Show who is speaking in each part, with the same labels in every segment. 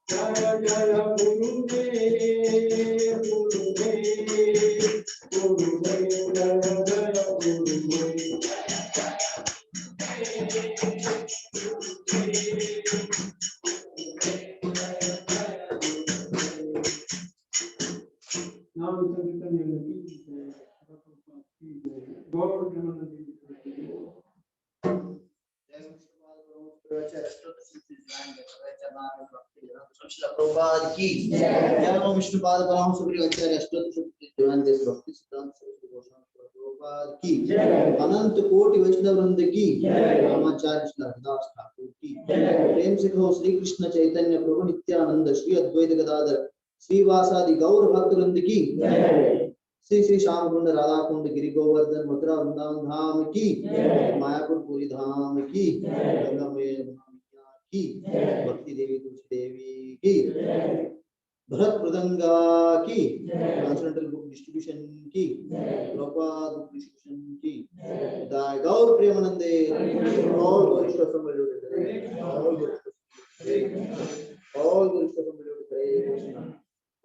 Speaker 1: Jai Prabhupada ki Jai Vishnupada Paramahansa Prabhupada Divan Desh Bhakti Siddhanta Saraswati Goswami Prabhupada ki Anant Koti Vaishnava Vrinda ki Ramacharya Krishna Haridas Thakur ki Prem se kaho Shri Krishna Chaitanya Prabhu Nityananda Shri Advaita Gadadhar Shri Vasadi Gaur Bhakta Vrinda ki Shri Shri Shyam Kunda Radha Kunda Giri Govardhan Mathura Vrindavan Dham ki Mayapur Puri Dham ki Ganga Mela की भक्ति देवी तुलसी देवी की भरत प्रदंगा की ट्रांसलेंटल book distribution की Prabhupada book distribution की दाय गौर प्रेमानंदे all वरिष्ठ सम्मेलन all वरिष्ठ सम्मेलन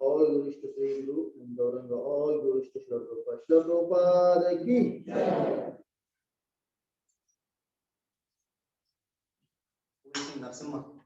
Speaker 1: ऑल वरिष्ठ श्री गुरु गौरंग ऑल वरिष्ठ श्री प्रभुपाद की Narasimha.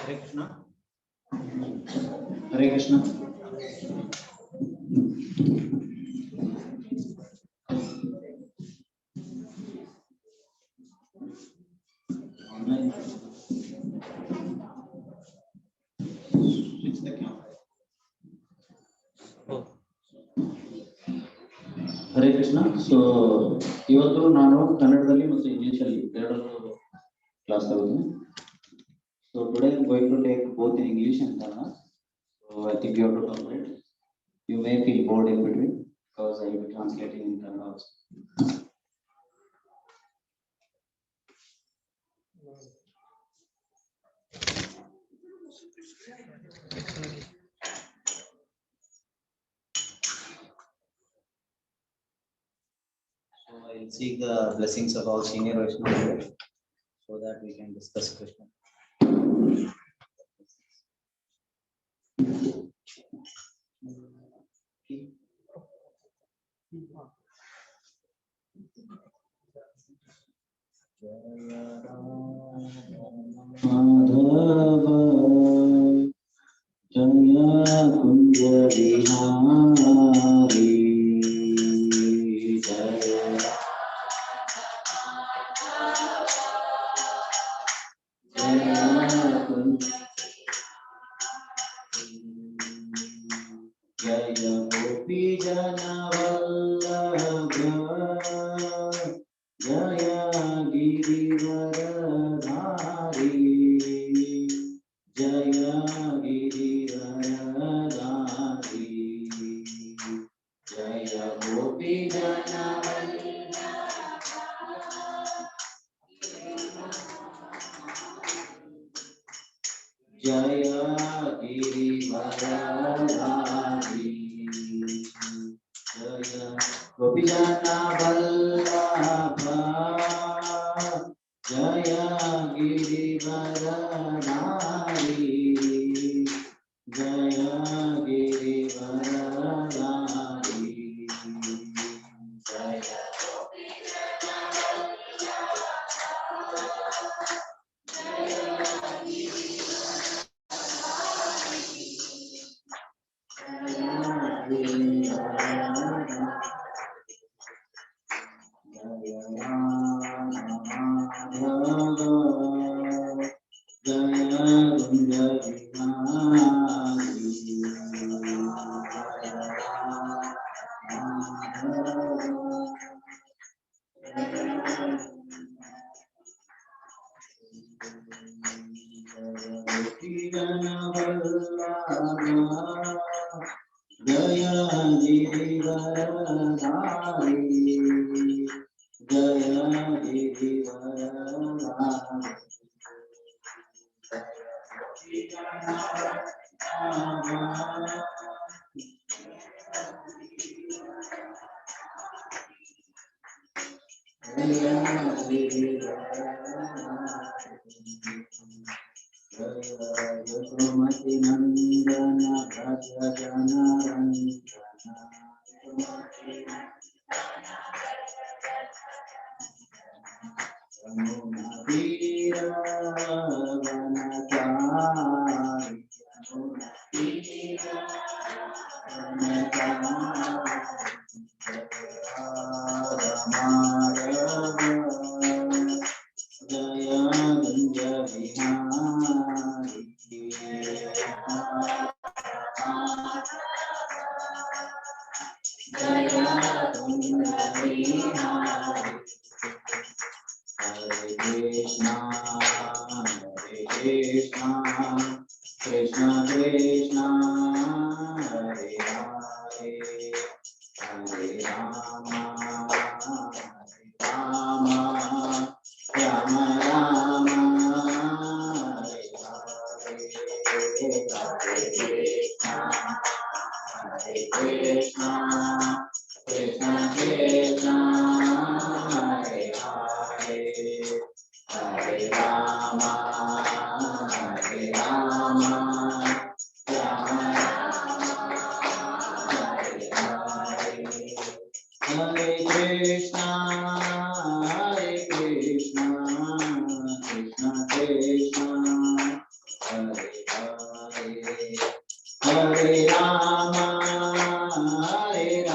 Speaker 1: Hare Krishna. Hare Krishna. Switch the camera. Oh. Hare Krishna. So, ಇವತ್ತು ನಾನು ಕನ್ನಡದಲ್ಲಿ ಮತ್ತು ಇಂಗ್ಲಿಷಲ್ಲಿ ಎರಡರಲ್ಲೂ ಕ್ಲಾಸ್ ತಗೋತೀನಿ. So today I'm going to take both in English and Kannada. So I think you have to tolerate. You may feel bored in between because I will be translating in Kannada also. So I'll seek the blessings of all senior Vaishnavas so that we can discuss Krishna. Jaya Kunja Vihari Jaya Jaya Gopi Jana Vallabha Jaya Girivaradhari Jaya Girivaradhari Jaya Gopi Jana Jaya Girivaradhari Jaya Gopi Jana Vallabha Jaya Girivaradhari Jaya Girivaradhari Jaya Krishna, Krishna Krishna, Hare Hare, Hare Rama, Rama, Rama Rama, Hare Krishna, Krishna Krishna, Hare Hare, Hare Rama, Rama Rama, Hare Hare, Hare Krishna, Krishna Krishna, Hare Hare, Hare Rama, Rama Rama, Hare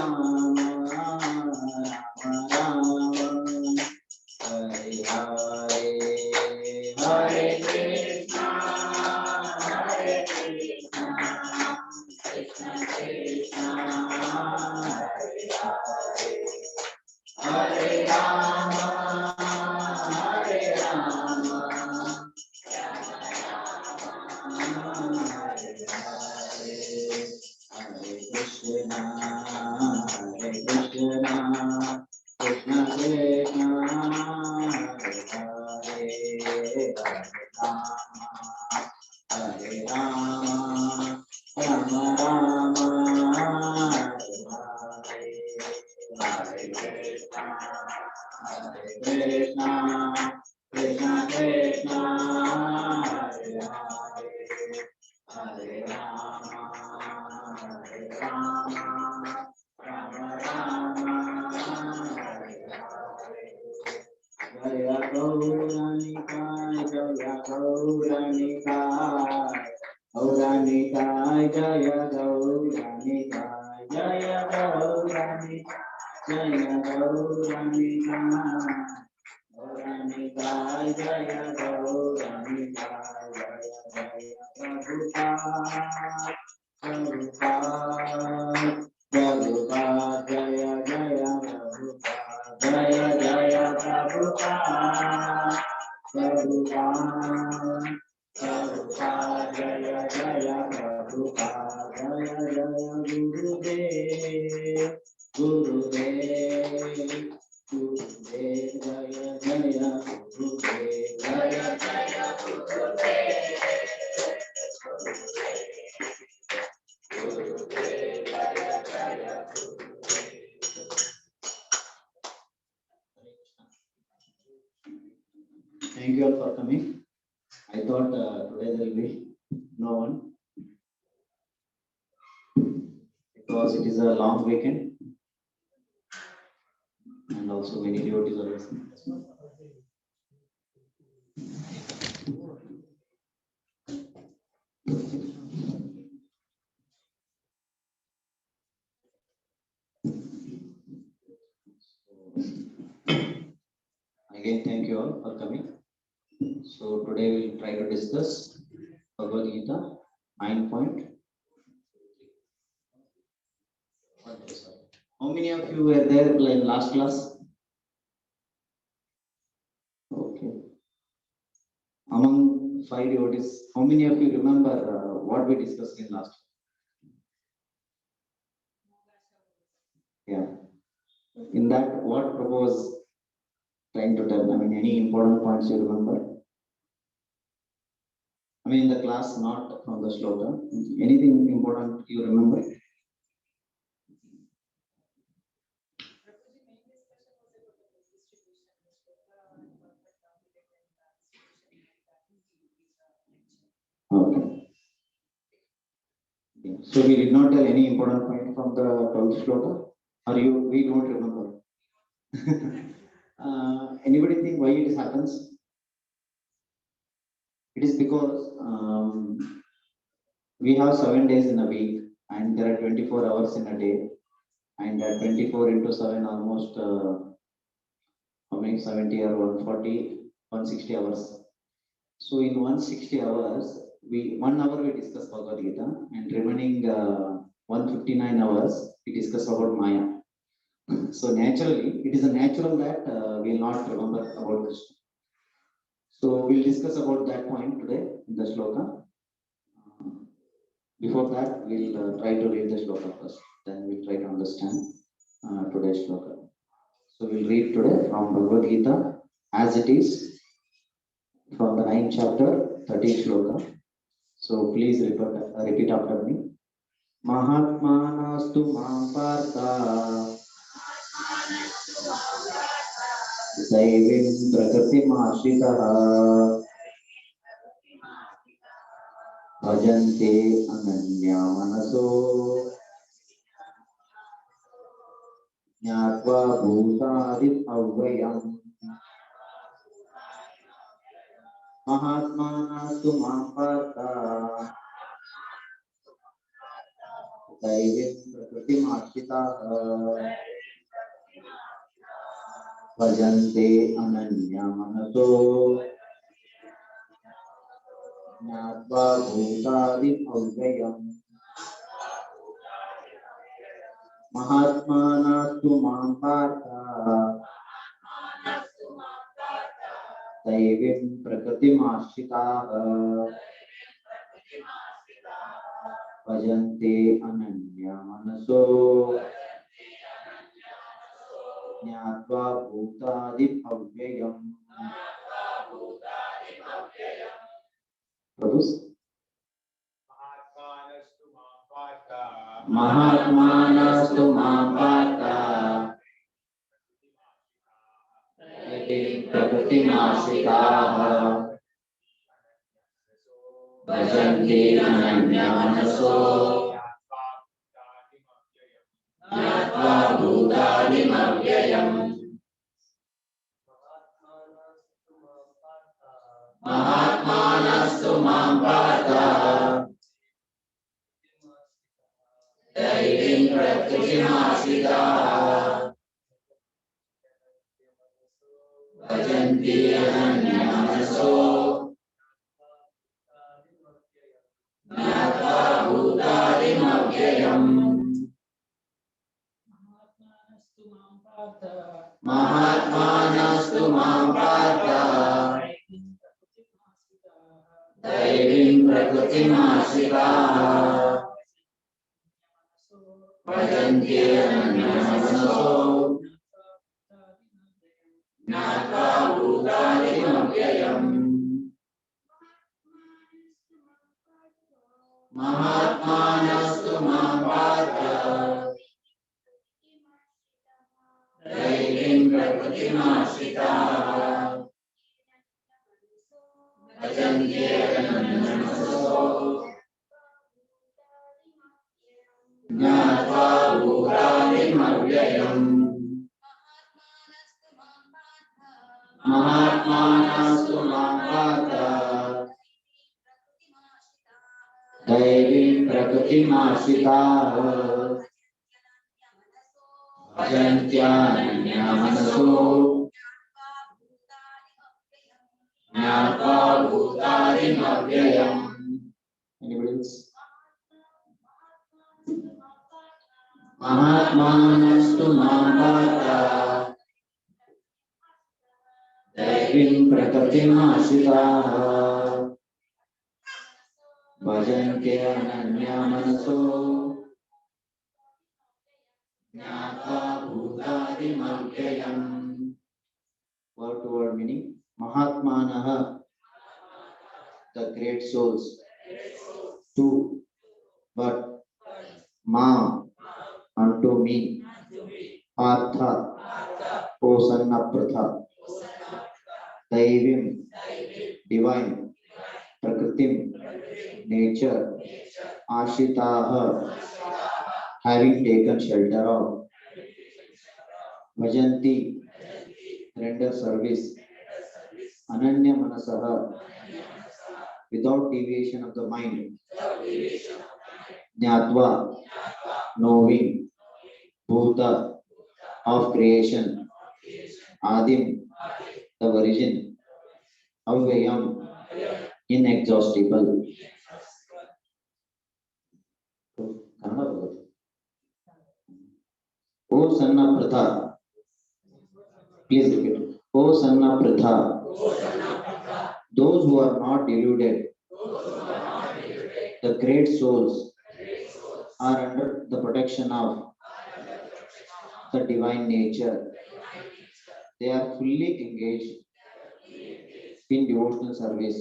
Speaker 1: Hare, Hare Krishna, Krishna Krishna, Hare Hare, Hare Rama, Rama Hare Hare, Hare Krishna, Krishna Krishna, Hare Hare, Hare Rama, Rama Rama, Hare Hare, Hare Krishna, Krishna Krishna, Hare Hare, Hare Rama, Rama Rama, Hare Hare, Jaya Gauranika, Jaya Gauranika, Gauranika, Jaya Gauranika, Jaya Gauranika, Jaya Gauranika, Gauranika, Jaya Gauranika, Jaya Jaya Prabhupada, Prabhupada, Jaya Jaya Prabhupada, Jaya Jaya Prabhupada, Prabhupada, Prabhupada, Jaya Jaya Prabhupada, Jaya Jaya Gurudev, Gurudev, Gurudev, Jaya Jaya Gurudev, Jaya Jaya Gurudev, Gurudev, Jaya Jaya Gurudev. Thank you all for coming. I thought today there will be no one because it is a long weekend and also many devotees are listening. Again, thank you all for coming. So today we will try to discuss Bhagavad Gita 9.13. How many of you were there in last class? Okay. Among 5 devotees, how many of you remember what we discussed in last? Yeah. In that, what Prabhu was trying to tell? I mean, any important points you remember? I mean, in the class, not from the shloka. Anything important you remember? Okay. So we did not tell any important point from the 12th shloka, or we don't remember. Anybody think why it happens? It is because we have 7 days in a week, and there are 24 hours in a day, and 24 into 7 almost how many 70 or 140, 160 hours. So in 160 hours, 1 hour we discuss Bhagavad Gita, and remaining 159 hours we discuss about Maya. So naturally, it is a natural that we will not remember about Krishna.
Speaker 2: So we'll discuss about that point today in the shloka. Before that, we'll try to read the shloka first. Then we'll try to understand today's shloka. So we'll read today from Bhagavad Gita as it is from the 9th chapter, 13th shloka. So please repeat after me. Mahatmanastu Mahampartha Daivim Prakritimashitaha Bhajante Ananya Manaso Jnatva Bhutadit Avayam Mahatmanastu Mahampartha Daivim Prakritimashitaha Bhajante Ananya Manaso Jnatva Bhutadit Avayam Mahatmanastu Mahampartha Daivim Prakritimashitaha Bhajante Ananya Manaso Jnatva Bhutadit Avayam. Terus Mahatmanastu Mahampartha Daivim Prakritimashitaha Bhajante Ananya Manaso Jnatva Bhutadit Avayam. Mahatmanastu Mahampartha Daivim Prakritimashitaha Bhajante Ananya Manaso Jnatva Bhutadit Avayam. Mahatmanastu Mahampartha Daivim Prakritimashitaha Bhajante Ananya Manaso Jnatva Bhutadit Avayam. Mahatmanastu Mahampartha Daivim Prakritimashitaha Bhajante Ananya Manaso Jnatva Bhutadit Avayam. Mahatmanastu Mahampartha Daivim Prakritimashitaha Bhajante Ananya Manaso Jnatva Bhutadit Avayam. Anybody else? Mahatmanastu Mahampartha Daivim Prakritimashitaha Bhajante Ananya Manaso Jnatva Bhutadit Avayam. Word to word meaning. Mahatmanaha, the great souls. Two, but Ma, unto me. Partha, O son of Pratha. Daivim, divine. Prakritim, nature. Ashitaha, having taken shelter of. Bhajanti, render service. Ananya Manasaha, without deviation of the mind. Jnatva, knowing. Bhuta, of creation. Adim, the origin. Avyayam, inexhaustible. O son of Pratha, please repeat. O son of Pratha, Those who are not deluded, the great souls, are under the protection of the divine nature. They are fully engaged in devotional service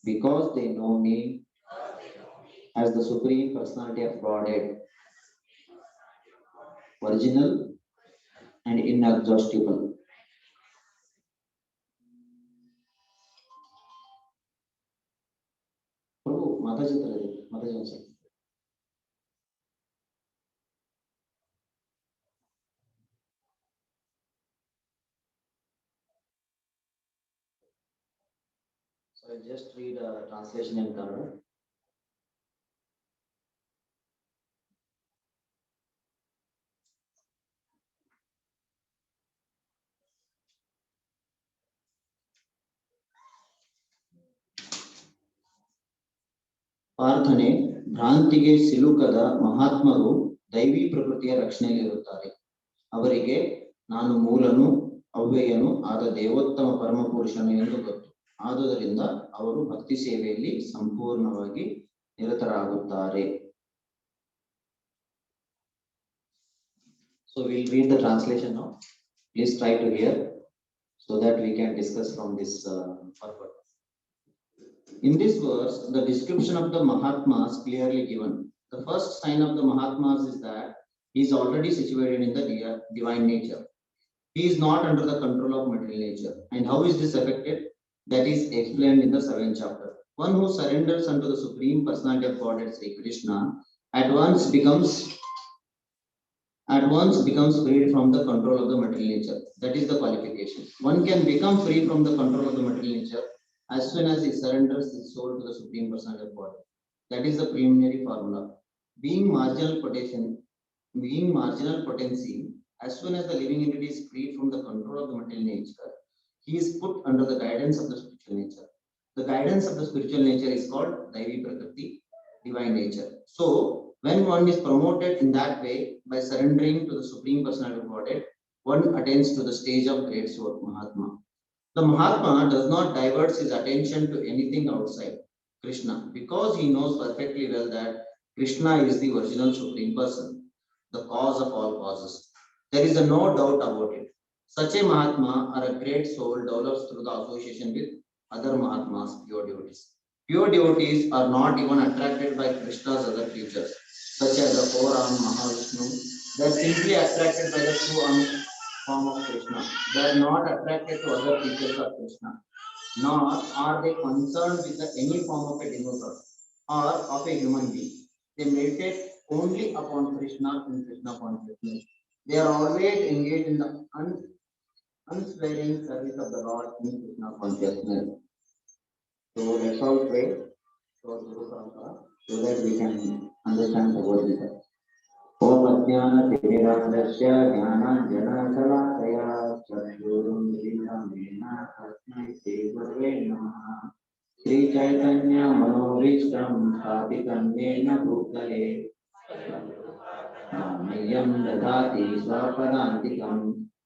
Speaker 2: because they know me as the Supreme Personality of Godhead, original and inexhaustible. Prabhu, Mataji sir. So I'll just read a translation in Kannada. ಪ್ರಾರ್ಥನೆ ಭ್ರಾಂತಿಗೆ ಸಿಲುಕದ ಮಹಾತ್ಮರು ದೈವಿ ಪ್ರಕೃತಿಯ ರಕ್ಷಣೆಯಲ್ಲಿರುತ್ತಾರೆ. ಅವರಿಗೆ ನಾನು ಮೂಲನು ಅವ್ಯಯನು ಆದ ದೇವೋತ್ತಮ ಪರಮಪುರುಷನು ಎಂದು ಗೊತ್ತು. ಆದುದರಿಂದ ಅವರು ಭಕ್ತಿ ಸೇವೆಯಲ್ಲಿ ಸಂಪೂರ್ಣವಾಗಿ ನಿರತರಾಗುತ್ತಾರೆ. So we'll read the translation now. Please try to hear so that we can discuss from this purport. In this verse, the description of the Mahatmas clearly given. The first sign of the Mahatmas is that he is already situated in the divine nature. He is not under the control of material nature. And how is this affected? That is explained in the 7th chapter. One who surrenders unto the Supreme Personality of Godhead, Sri Krishna, at once becomes freed from the control of the material nature. That is the qualification. One can become free from the control of the material nature as soon as he surrenders his soul to the Supreme Personality of Godhead. That is the preliminary formula. Being marginal potency, as soon as the living entity is freed from the control of the material nature, he is put under the guidance of the spiritual nature. The guidance of the spiritual nature is called Daivi Prakriti, divine nature. So, when one is promoted in that way by surrendering to the Supreme Personality of Godhead, one attains to the stage of great soul, Mahatma. The Mahatma does not divert his attention to anything outside Krishna because he knows perfectly well that Krishna is the original Supreme Person, the cause of all causes. There is no doubt about it. Such a Mahatma or a great soul develops through the association with other Mahatmas, pure devotees. Pure devotees are not even attracted by Krishna's other features, such as the four-armed Mahavishnu. They are simply attracted by the two-armed form of Krishna. They are not attracted to other features of Krishna, nor are they concerned with any form of a devotee or of a human being. They meditate only upon Krishna and Krishna consciousness. They are always engaged in the unsparing service of the Lord in Krishna consciousness. So let's all pray for Guru Parampara so that we can understand Bhagavad Gita. Om Ajnana Timirandasya Jnananjana-Shalakaya Chakshurum-Militam Yena Tasmai Shri Gurave Namaha. Shri Chaitanya Manovistam Sthapitam Yena Bhutale Namayam Dadati Swapadantikam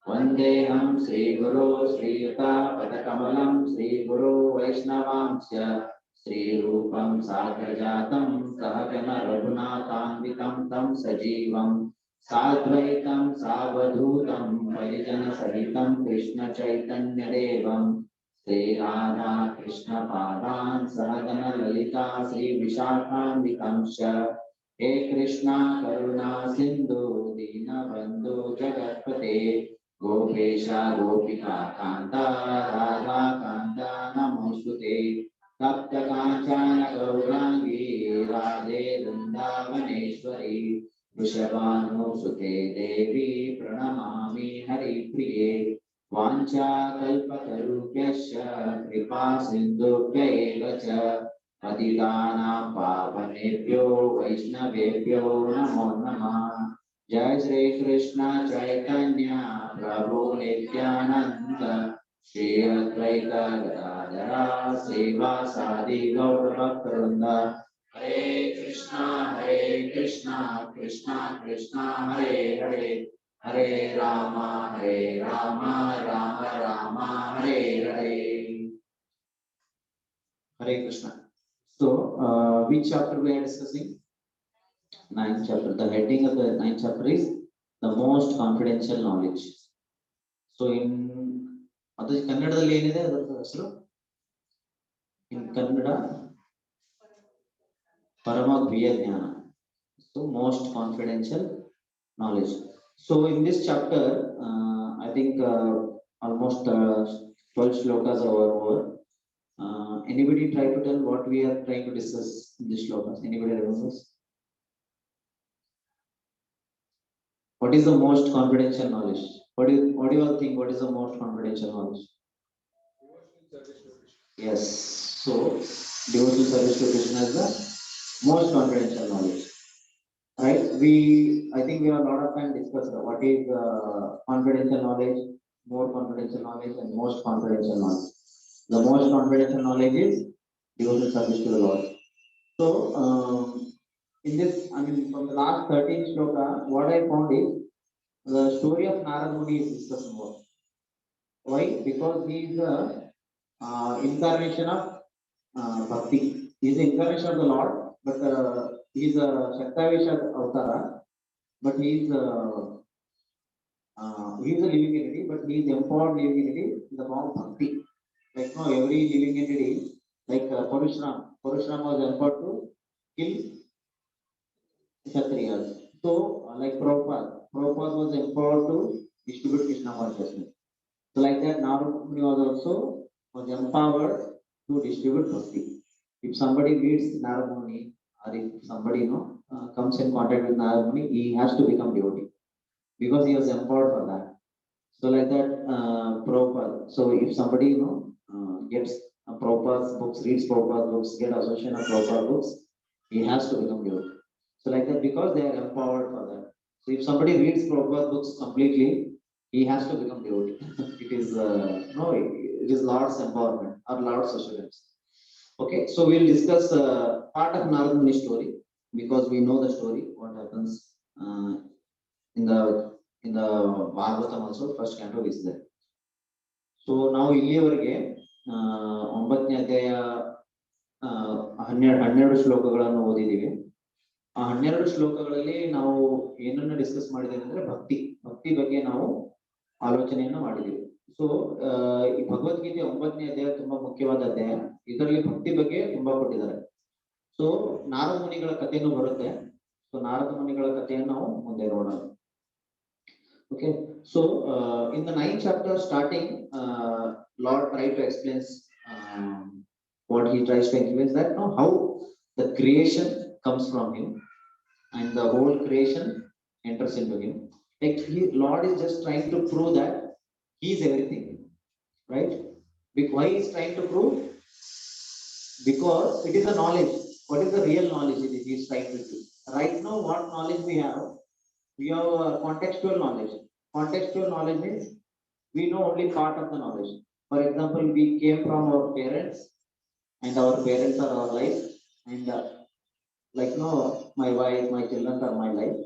Speaker 2: Vandeham Shri Guru Shri Yuta Padakamalam Shri Guru Vaishnavamsya Shri Rupam Sagrajatam Sahagana Raghunathānvitam Tam Sajivam Sadvaitam Savadhutam Parijana Sahitam Krishna Chaitanya Devam Shri Radha Krishna Padan Sahagana Lalita Shri Vishakhanvikamsya He Krishna Karuna Sindhu Dina Bandhu Jagatpate Gopesha Gopika Kanta Radha Kanta Namostute Tapta Kanchana Gaurangi Radhe Vrindavaneshwari Vrishabhanusute Devi Pranamami Hari Priye Vancha Kalpatarubhyasya Kripa Sindhubhya eva cha Patitanam Pavanebhyo Vaishnavebhyo Namo Namah. Jai Shri Krishna Chaitanya Prabhu Nityananda Shri Advaita Gadadhara Srivasadi Gaurabhaktavrinda. Hare Krishna Krishna Krishna Hare Hare Hare Rama Rama Rama Hare Hare. Hare Krishna. So, which chapter we are discussing? Ninth chapter. The heading of the ninth chapter is the most confidential knowledge. So, in ಅದು ಕನ್ನಡದಲ್ಲಿ ಏನಿದೆ ಅದರ ಹೆಸರು? In Kannada, Paramagviya Jnana. So, most confidential knowledge. So, in this chapter, I think almost 12 shlokas are over. Anybody try to tell what we are trying to discuss in this shlokas? Anybody remembers? What is the most confidential knowledge? What do you all think? What is the most confidential knowledge? Yes. So, devotional service to Krishna is the most confidential knowledge. Right? I think we have a lot of time discussed what is confidential knowledge, more confidential knowledge, and most confidential knowledge. The most confidential knowledge is devotional service to the Lord. So, in this, I mean, from the last 13 shloka, what I found is the story of Narad Muni is discussed more. Why? Because he is the incarnation of Bhakti. He is the incarnation of the Lord, but he is a Shaktavisha Avtara, but he is a living entity, but he is empowered living entity in the form of Bhakti. Like no, every living entity, like Parashuram was empowered to kill Kshatriyas. So, like Prabhupada was empowered to distribute Krishna consciousness. So, like that, Narad Muni was empowered to distribute Bhakti. If somebody reads Narad Muni, or if somebody comes in contact with Narad Muni, he has to become devotee because he was empowered for that. So, like that, Prabhupada. So, if somebody gets Prabhupada's books, reads Prabhupada's books, get association of Prabhupada's books, he has to become devotee. So, like that, because they are empowered for that. So, if somebody reads Prabhupada's books completely, he has to become devotee. It is it is Lord's empowerment or Lord's assurance. Okay, so we'll discuss part of Narad Muni story because we know the story. What happens in the Bhagavatam also, first canto is there. So now ಇಲ್ಲಿಯವರೆಗೆ 9ನೇ ಅಧ್ಯಾಯ 12 ಶ್ಲೋಕಗಳನ್ನು ಓದಿದ್ದೀವಿ. ಆ 12 ಶ್ಲೋಕಗಳಲ್ಲಿ ನಾವು ಏನನ್ನ discuss ಮಾಡಿದ್ದೇವೆ ಅಂದ್ರೆ ಭಕ್ತಿ ಬಗ್ಗೆ ನಾವು ಆಲೋಚನೆಯನ್ನ ಮಾಡಿದ್ದೀವಿ. ಸೊ ಈ ಭಗವದ್ಗೀತೆ 9ನೇ ಅಧ್ಯಾಯ ತುಂಬಾ ಮುಖ್ಯವಾದ ಅಧ್ಯಾಯ. ಇದರಲ್ಲಿ ಭಕ್ತಿ ಬಗ್ಗೆ ತುಂಬಾ ಕೊಟ್ಟಿದ್ದಾರೆ. ಸೊ ನಾರದ ಮುನಿಗಳ ಕಥೆನೂ ಬರುತ್ತೆ. ಸೊ ನಾರದ ಮುನಿಗಳ ಕಥೆಯನ್ನು ನಾವು ಮುಂದೆ ನೋಡೋಣ. Okay, so in the 9th chapter starting, Lord tried to explain what he tries to explain, that how the creation comes from him and the whole creation enters into him. Like Lord is just trying to prove that he is everything, right? Why he is trying to prove? Because it is a knowledge. What is the real knowledge he is trying to do? Right now, what knowledge we have contextual knowledge. Contextual knowledge means we know only part of the knowledge. For example, we came from our parents and our parents are our life, and my wife, my children are my life.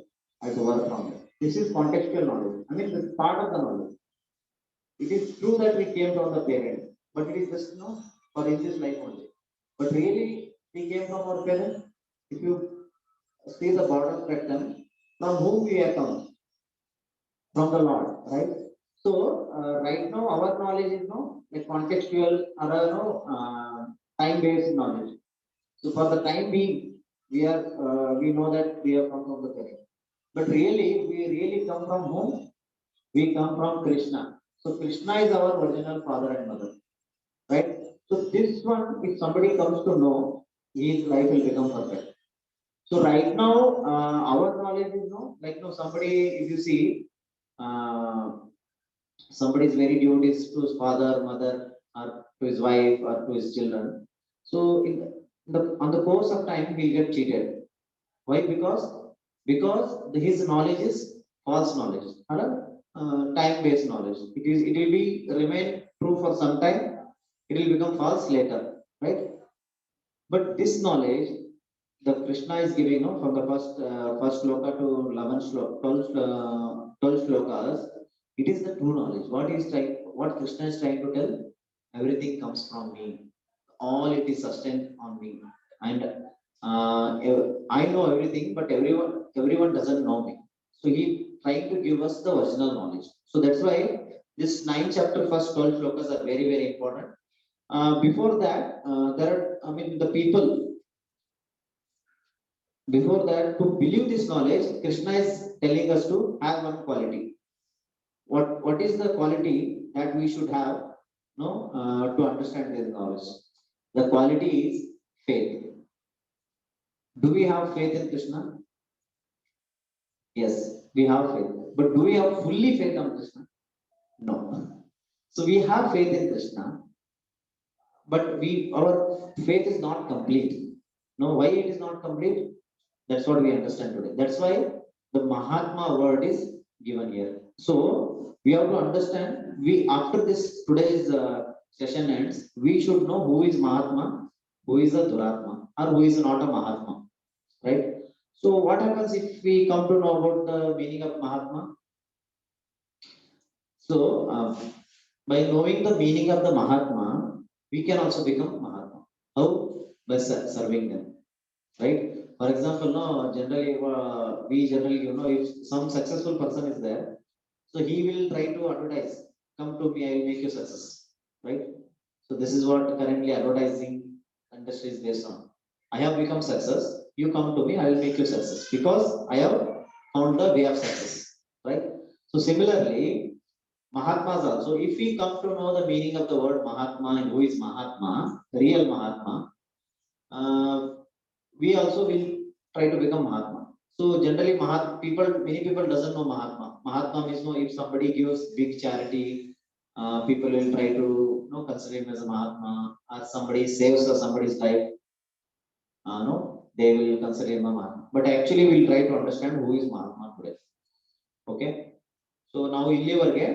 Speaker 2: I have to work from it. This is contextual knowledge. I mean, this is part of the knowledge. It is true that we came from the parents, but it is just for in this life only. But really, we came from our parents. If you see the border spectrum, from whom we have come? From the Lord, right? So right now our knowledge is like contextual or time-based knowledge. So for the time being, we know that we have come from the parents. But really, we really come from whom? We come from Krishna. So Krishna is our original father and mother, right? So this one, if somebody comes to know, his life will become perfect. So right now, our knowledge is somebody, if you see, somebody is very devoted to his father, mother, or to his wife, or to his children. So on the course of time, he'll get cheated. Why? Because his knowledge is false knowledge, time-based knowledge. It will remain true for some time. It will become false later, right? But this knowledge, the Krishna is giving from the first shloka to 12 shlokas, it is the true knowledge. What Krishna is trying to tell? Everything comes from me. all it is sustained on me. And I know everything, but everyone doesn't know me. So he trying to give us the original knowledge. So that's why this 9th chapter, first 12 shlokas are very, very important. Before that, the people, before that, to believe this knowledge, Krishna is telling us to have one quality. What is the quality that we should have, to understand this knowledge? The quality is faith. Do we have faith in Krishna? Yes, we have faith. But do we have fully faith on Krishna? No. So we have faith in Krishna, but our faith is not complete. No, why it is not complete? That's what we understand today. That's why the Mahatma word is given here. So we have to understand. We after this today's session ends, we should know who is Mahatma, who is a Duratma, or who is not a Mahatma, right? So what happens if we come to know about the meaning of Mahatma? So by knowing the meaning of the Mahatma, we can also become Mahatma. How? By serving them, right? For example, no, generally we generally, if some successful person is there, so he will try to advertise, come to me, I will make you success, right? So this is what currently advertising industry is based on. I have become success, you come to me, I will make you success because I have found the way of success, right? So similarly, Mahatmas also, if we come to know the meaning of the word Mahatma and who is Mahatma, the real Mahatma, we also will try to become Mahatma. So generally, many people doesn't know Mahatma. Mahatma means if somebody gives big charity, people will try to consider him as a Mahatma. Or somebody saves somebody's life, they will consider him a Mahatma. But actually, we'll try to understand who is Mahatma today. Okay. So ನಾವು ಇಲ್ಲಿವರೆಗೆ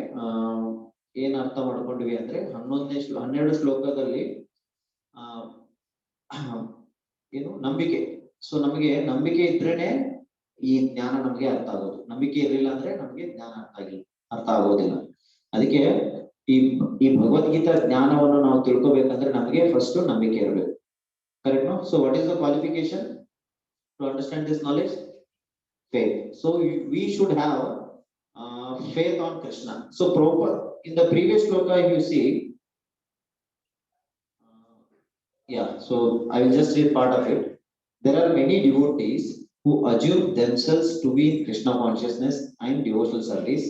Speaker 2: ಏನ್ ಅರ್ಥ ಮಾಡ್ಕೊಂಡ್ವಿ ಅಂದ್ರೆ 12 ಶ್ಲೋಕದಲ್ಲಿ ಏನು ನಂಬಿಕೆ. So ನಮಗೆ ನಂಬಿಕೆ ಇದ್ರೇನೆ ಈ ಜ್ಞಾನ ನಮಗೆ ಅರ್ಥ ಆಗೋದು. ನಂಬಿಕೆ ಇರಲಿಲ್ಲ ಅಂದ್ರೆ ನಮಗೆ ಜ್ಞಾನ ಅರ್ಥ ಆಗೋದಿಲ್ಲ. ಅದಕ್ಕೆ ಈ ಭಗವದ್ಗೀತಾ ಜ್ಞಾನವನ್ನು ನಾವು ತಿಳ್ಕೊಬೇಕಂದ್ರೆ ನಮಗೆ ಫಸ್ಟ್ ನಂಬಿಕೆ ಇರಬೇಕು. Correct no? So what is the qualification to understand this knowledge? Faith. So we should have faith on Krishna. So proper in the previous shloka, if you see, so I will just read part of it. There are many devotees who assume themselves to be in Krishna consciousness and devotional service,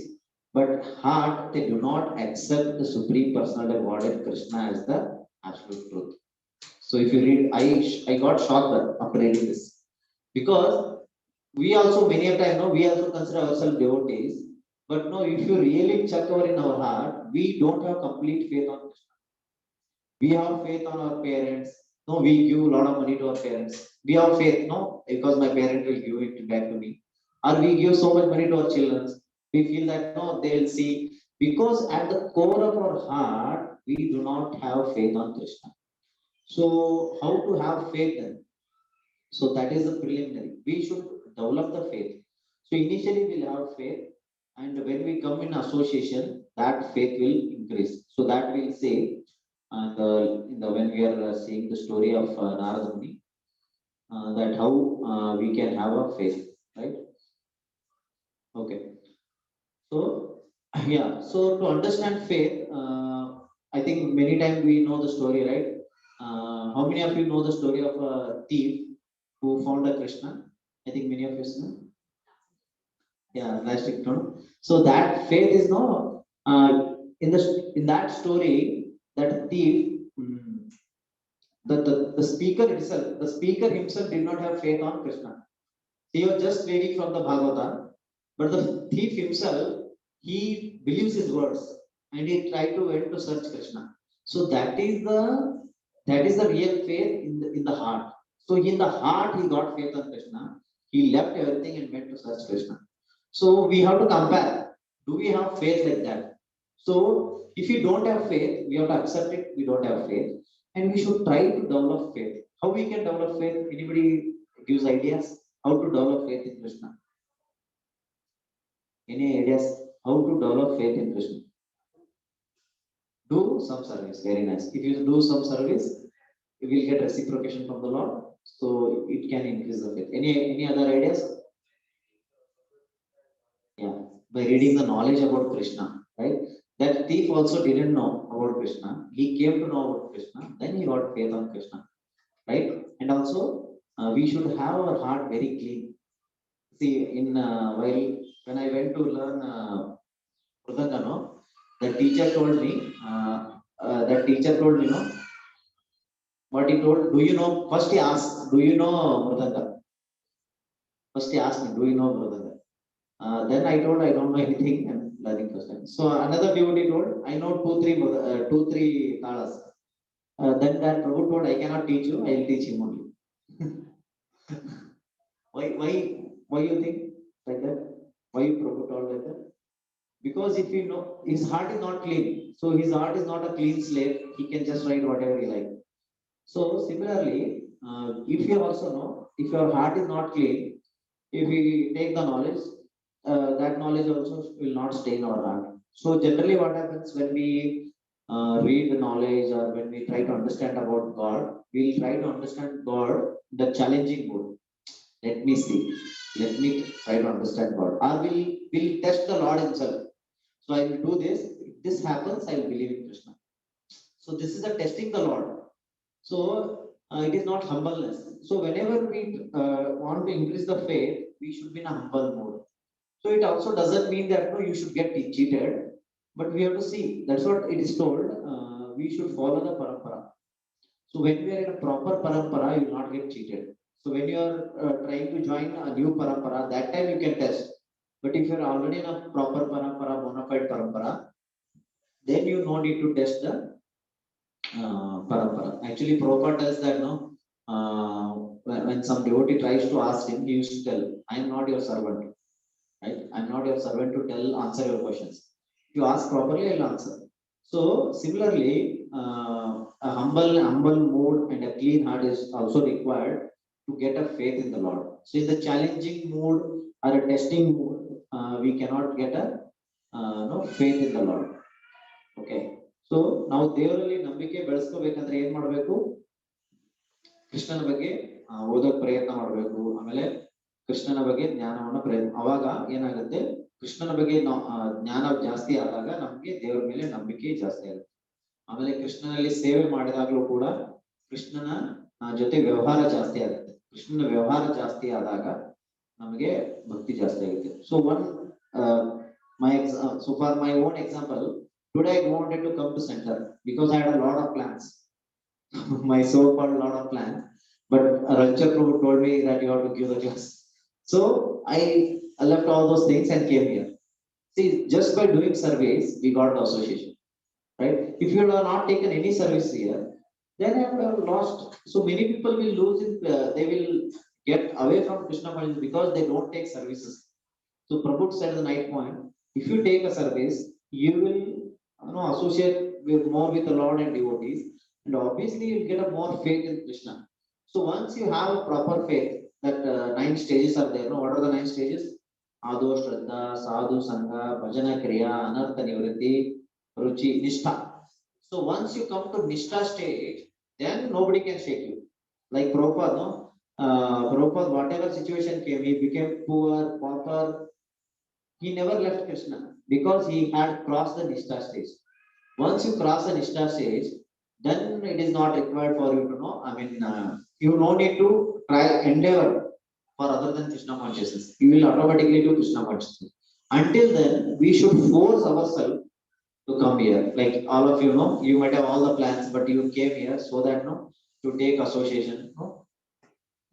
Speaker 2: but heart they do not accept the Supreme Personality of Godhead Krishna as the absolute truth. So if you read, I got shocked after reading this, because we also many a time we also consider ourselves devotees. But no, if you really check in our heart, we don't have complete faith on Krishna. We have faith on our parents. No, we give a lot of money to our parents. We have faith, because my parent will give it back to me. Or we give so much money to our children. We feel that they will see. Because at the core of our heart, we do not have faith on Krishna. So how to have faith then? So that is the preliminary. We should develop the faith. So initially we'll have faith. And when we come in association, that faith will increase. So that we'll say, when we are seeing the story of Narada Muni, that how we can have a faith, right? Okay. So so to understand faith, I think many times we know the story, right? How many of you know the story of a thief who found a Krishna? I think many of you know. Yeah, plastic no. So that faith is in that story, that thief, the speaker himself did not have faith on Krishna. He was just reading from the Bhagavad, but the thief himself, he believes his words and he tried to went to search Krishna. So that is the real faith in the heart. So in the heart he got faith on Krishna. He left everything and went to search Krishna. So we have to compare. Do we have faith like that? So if you don't have faith, we have to accept it. We don't have faith, and we should try to develop faith. How we can develop faith? Anybody gives ideas how to develop faith in Krishna? Any ideas how to develop faith in Krishna? Do some service. Very nice. If you do some service, we will get reciprocation from the Lord. So it can increase the faith. Any other ideas? Yeah, by reading the knowledge about Krishna, right? That thief also didn't know about Krishna. He came to know about Krishna. Then he got faith on Krishna, right? And also, we should have our heart very clean. See, while when I went to learn Mridanga, no, the teacher told me. That teacher told me, no, what he told. Do you know? First he asked, do you know Mridanga? First he asked me, do you know Mridanga? Then I told I don't know anything and learning first time. So another devotee told, I know two, three talas. Then that Prabhu told, I cannot teach you, I will teach him only. Why you think like that? Why Prabhu told like that? Because if you know, his heart is not clean. So his heart is not a clean slate. He can just write whatever he like. So similarly, if you also know, if your heart is not clean, if we take the knowledge, that knowledge also will not stay in our heart. So generally what happens when we read the knowledge or when we try to understand about God, we'll try to understand God the challenging mode. Let me see. Let me try to understand God. Or we'll test the Lord himself. So I will do this. If this happens, I will believe in Krishna. So this is a testing the Lord. So it is not humbleness. So whenever we want to increase the faith, we should be in a humble mode. So it also doesn't mean that no, you should get cheated, but we have to see. That's what it is told. We should follow the parampara. So when we are in a proper parampara, you will not get cheated. So when you are trying to join a new parampara, that time you can test. But if you are already in a proper parampara, bona fide parampara, then you no need to test the parampara. Actually, Prabhupada tells that no. When some devotee tries to ask him, he used to tell, "I am not your servant. Right? I'm not your servant to answer your questions. If you ask properly, I'll answer." So similarly, a humble mood and a clean heart is also required to get a faith in the Lord. So in the challenging mood or a testing mood, we cannot get a no faith in the Lord. Okay. So ನಾವು ದೇವರಲ್ಲಿ ನಂಬಿಕೆ ಬೆಳೆಸ್ಕೋಬೇಕಂದ್ರೆ ಏನ್ ಮಾಡಬೇಕು? ಕೃಷ್ಣನ ಬಗ್ಗೆ ಓದೋಕ್ ಪ್ರಯತ್ನ ಮಾಡಬೇಕು. ಆಮೇಲೆ ಕೃಷ್ಣನ ಬಗ್ಗೆ ಜ್ಞಾನವನ್ನ ಅವಾಗ ಏನಾಗುತ್ತೆ, ಕೃಷ್ಣನ ಬಗ್ಗೆ ಜ್ಞಾನ ಜಾಸ್ತಿ ಆದಾಗ ನಮ್ಗೆ ದೇವರ ಮೇಲೆ ನಂಬಿಕೆ ಜಾಸ್ತಿ ಆಗುತ್ತೆ. ಆಮೇಲೆ ಕೃಷ್ಣನಲ್ಲಿ ಸೇವೆ ಮಾಡಿದಾಗ್ಲೂ ಕೂಡ ಕೃಷ್ಣನ ಜೊತೆ ವ್ಯವಹಾರ ಜಾಸ್ತಿ ಆಗುತ್ತೆ. ಕೃಷ್ಣನ ವ್ಯವಹಾರ ಜಾಸ್ತಿ ಆದಾಗ ನಮಗೆ ಭಕ್ತಿ ಜಾಸ್ತಿ ಆಗುತ್ತೆ. So for my own example, today I wanted to come to center because I had a lot of plans. My so-called lot of plans, but Rancha Prabhu told me that you have to give the class. So I left all those things and came here. See, just by doing surveys, we got the association, right? If you have not taken any service here, then I have lost. So many people will lose it. They will get away from Krishna consciousness because they don't take services. So Prabhu said the night point: if you take a service, you will associate more with the Lord and devotees, and obviously you'll get a more faith in Krishna. So once you have a proper faith, that 9 stages are there. No, what are the 9 stages? Ado, Shraddha, Sadhu, Sangha, Bhajana, Kriya, Anartha, Nivritti, Ruchi, Nishtha. So once you come to Nishtha stage, then nobody can shake you. Like Prabhupada, no? Prabhupada, whatever situation came, he became poor, pauper. He never left Krishna because he had crossed the Nishtha stage. Once you cross the Nishtha stage, then it is not required for you to know. I mean, you no need to try endeavor for other than Krishna consciousness. You will automatically do Krishna consciousness. Until then, we should force ourselves to come here. Like all of you know, you might have all the plans, but you came here so that to take association.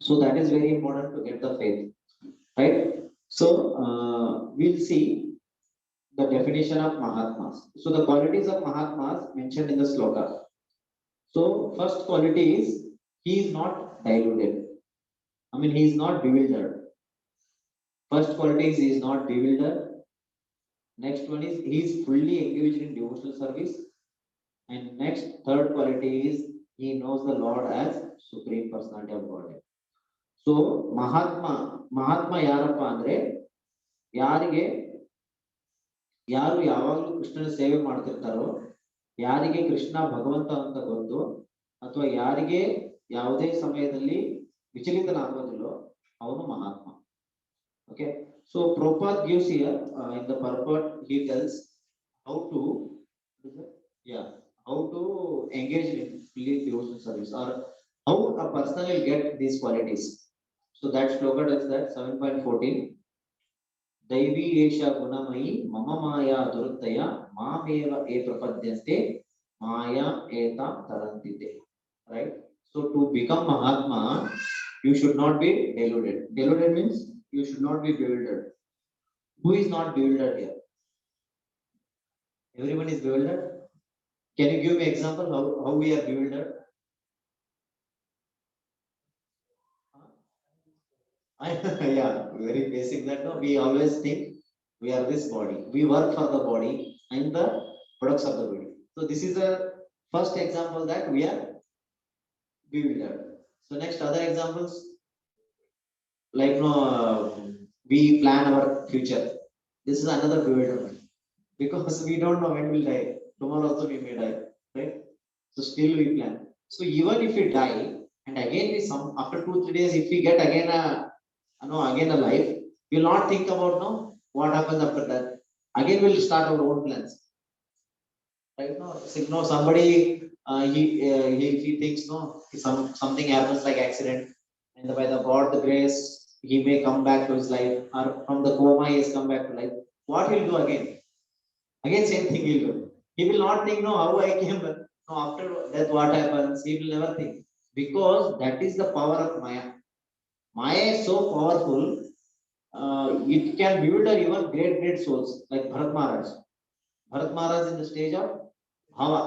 Speaker 2: So that is very important to get the faith, right? So we'll see the definition of Mahatmas. So the qualities of Mahatmas mentioned in the sloka. So first quality is he is not diluted. I mean, he is not bewildered. First quality is he is not bewildered. Next one is he is fully engaged in devotional service. And next, third quality is he knows the Lord as Supreme Personality of Godhead. So Mahatma yarappa andre ಯಾರಿಗೆ ಯಾರು ಯಾವಾಗಲೂ ಕೃಷ್ಣನ ಸೇವೆ ಮಾಡ್ತಿರ್ತಾರೋ, ಯಾರಿಗೆ ಕೃಷ್ಣ ಭಗವಂತ ಅಂತ ಗೊತ್ತು, ಅಥವಾ ಯಾರಿಗೆ ಯಾವುದೇ ಸಮಯದಲ್ಲಿ ವಿಚಲಿತನಾಗೋದಿಲ್ಲೋ ಅವನು Mahatma. Okay, so Prabhupada gives here in the purport he tells how to how to engage in fully devotional service, or how a person will get these qualities. So that shloka does that 7.14. Daivi esha gunamayi mama maya duruttaya mameva e prapadyante maya eta tarantite. Right? So to become Mahatma, you should not be deluded. Deluded means you should not be bewildered. Who is not bewildered here? Everyone is bewildered. Can you give me example how we are bewildered? Yeah, very basic that no, we always think we are this body. We work for the body and the products of the body. So this is the first example that we are bewildered. So next other examples, like no, we plan our future. This is another bewilderment because we don't know when we'll die. Tomorrow also we may die, right? So still we plan. So even if we die and again we some after 2-3 days, if we get again again a life, we'll not think about no what happens after that. Again we'll start our own plans. Right now, so, somebody if he thinks something happens like accident, and by the God the grace he may come back to his life, or from the coma he has come back to life. What he'll do again? Again same thing he'll do. He will not think how I came back. No, after death what happens? He will never think, because that is the power of Maya. Maya is so powerful. It can bewilder even great souls like Bharat Maharaj. Bharat Maharaj in the stage of Bhava,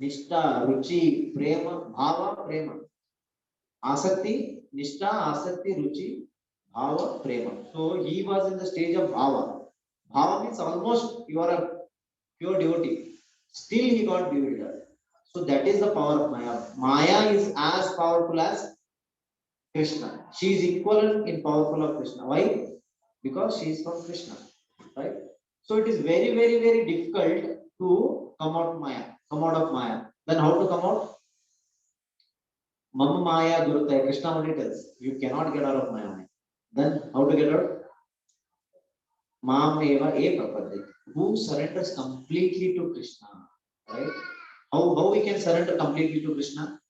Speaker 2: Nishta, Ruchi, Prema, Bhava, Prema. Asakti, Nishta, Asakti, Ruchi, Bhava, Prema. So he was in the stage of Bhava. Bhava means almost you are a pure devotee. Still he got bewildered. So that is the power of Maya. Maya is as powerful as Krishna. She is equivalent in powerful of Krishna. Why? Because she is from Krishna. Right? So it is very difficult to come out of Maya. Then how to come out? Mama Maya Durutaya. Krishna only tells you cannot get out of Maya. Then how to get out? Mameva e prapadyate. Who surrenders completely to Krishna. Right? How we can surrender completely to Krishna?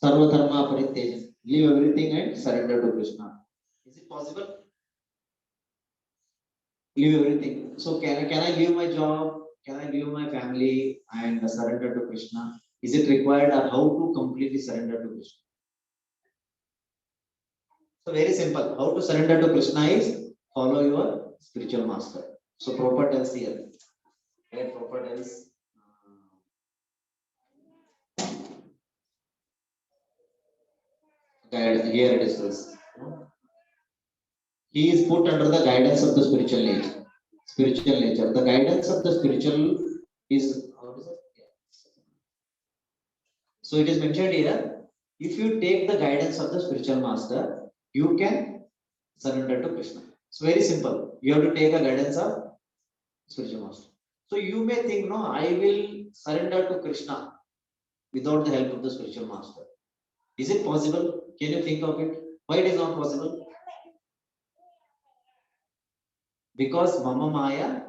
Speaker 2: Sarva dharma parityaja. Leave everything and surrender to Krishna. Is it possible? Leave everything. So can I leave my job? Can I leave my family and surrender to Krishna? Is it required, or how to completely surrender to Krishna? So very simple. How to surrender to Krishna is follow your spiritual master. So Prabhupada tells here. Where Prabhupada tells. Here it is this. He is put under the guidance of the spiritual nature. The guidance of the spiritual is, how is it? So it is mentioned here, if you take the guidance of the spiritual master, you can surrender to Krishna. It's very simple. You have to take a guidance of spiritual master. So you may think, no, I will surrender to Krishna without the help of the spiritual master. Is it possible? Can you think of it? Why it is not possible? Because Mama Maya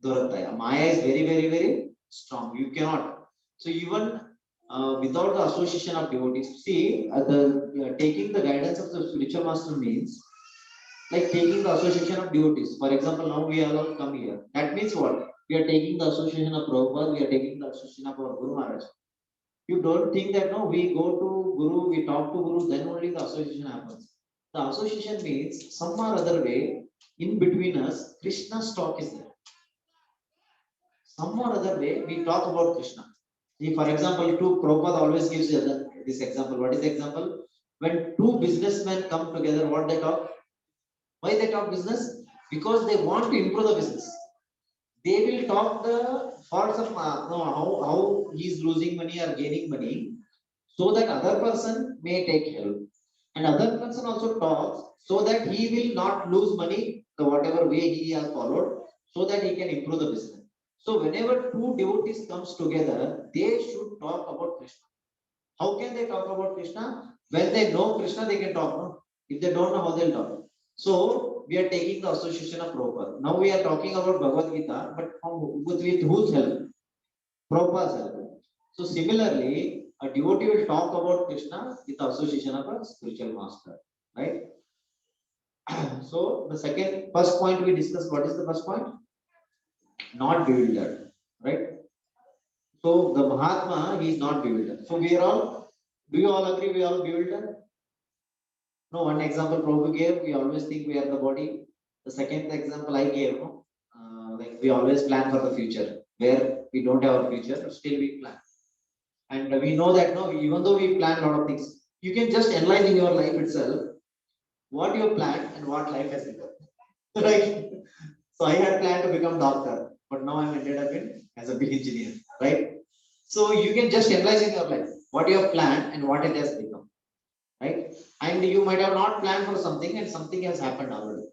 Speaker 2: Durataya. Maya is very strong. You cannot. So even without the association of devotees, see, taking the guidance of the spiritual master means like taking the association of devotees. For example, now we all come here. That means what? We are taking the association of Prabhupada, we are taking the association of our Guru Maharaj. You don't think that no, we go to Guru, we talk to Guru, then only the association happens. The association means some or other way, in between us, Krishna's talk is there. Some or other way, we talk about Krishna. See, for example, Prabhupada always gives this example. What is the example? When two businessmen come together, what they talk? Why they talk business? Because they want to improve the business. They will talk the faults of how he is losing money or gaining money, so that other person may take help. And other person also talks so that he will not lose money, the whatever way he has followed, so that he can improve the business. So whenever two devotees comes together, they should talk about Krishna. How can they talk about Krishna? When they know Krishna, they can talk. No? If they don't know, how they'll talk? So we are taking the association of Prabhupada. Now we are talking about Bhagavad Gita, but with whose help? Prabhupada's help. So similarly, a devotee will talk about Krishna with the association of a spiritual master, right? So the first point we discussed. What is the first point? Not bewildered, right? So the Mahatma, he is not bewildered. So we are all. Do you all agree? We are all bewildered? No. One example Prabhu gave. We always think we are the body. The second example I gave, no, like we always plan for the future, where we don't have our future, still we plan. And we know that no, even though we plan a lot of things, you can just analyze in your life itself what you have planned and what life has become. Right? So I had planned to become doctor, but now I'm ended up in as a big engineer, right? So you can just analyze in your life what you have planned and what it has become, right? And you might have not planned for something and something has happened already.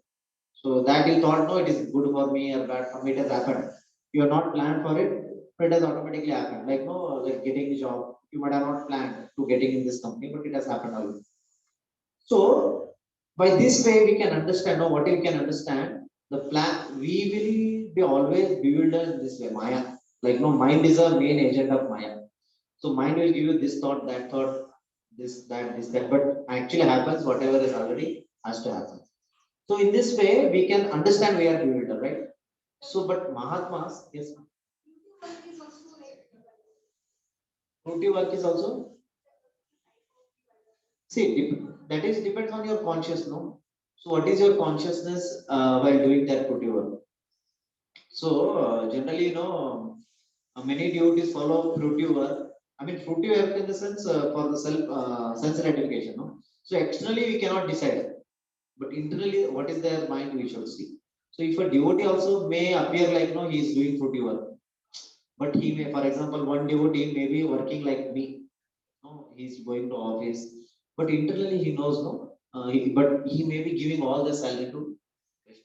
Speaker 2: So that you thought, no, it is good for me or bad for me, it has happened. You have not planned for it, but it has automatically happened. Like no, like getting the job, you might have not planned to getting in this company, but it has happened already. So by this way, we can understand, or what you can understand, the plan, we will be always bewildered in this way, Maya. Like no, mind is a main agent of Maya. So mind will give you this thought, this, that, but actually happens, whatever is already has to happen. So in this way, we can understand we are bewildered, right? So, but Mahatmas, yes, fruity work is also, see, that is depends on your conscious, no? So what is your consciousness while doing that fruity work? So generally, many devotees follow fruity work. I mean, fruity work in the sense for the sense gratification, no? So externally we cannot decide, but internally, what is their mind we should see. So if a devotee also may appear like no, he is doing fruity work, but he may, for example, one devotee may be working like me. No, he's going to office, but internally he knows no, but he may be giving all the salary to Krishna.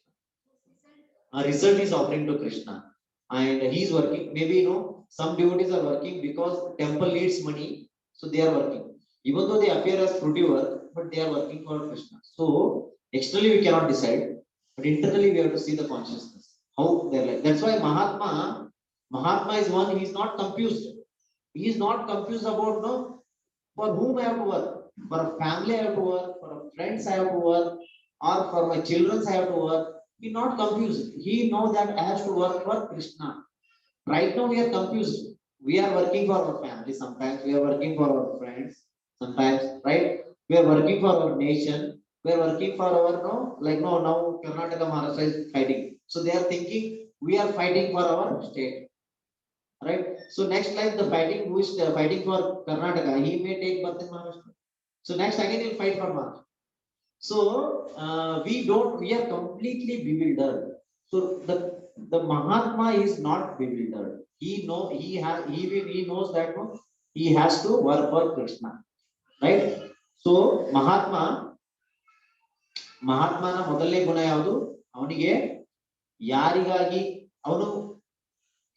Speaker 2: A result is offering to Krishna, and he's working. Maybe some devotees are working because temple needs money, so they are working. Even though they appear as fruity work, but they are working for Krishna. So externally we cannot decide, but internally we have to see the consciousness how they're like. That's why Mahatma is one. He is not confused. He is not confused about no for whom I have to work. For a family I have to work. For a friends I have to work. Or for my children I have to work. He not confused. He knows that I have to work for Krishna. Right now we are confused. We are working for our family. Sometimes we are working for our friends. Sometimes, right? We are working for our nation. We are working for our now Karnataka Maharashtra is fighting. So they are thinking we are fighting for our state. Right? So next time the fighting who is fighting for Karnataka, he may take birth in Maharashtra. So next again he'll fight for Maharashtra. So we are completely bewildered. So the Mahatma is not bewildered. He knows that he has to work for Krishna, right? So ಮಹಾತ್ಮನ ಮೊದಲನೇ ಗುಣ ಯಾವುದು? ಅವನಿಗೆ ಯಾರಿಗಾಗಿ ಅವನು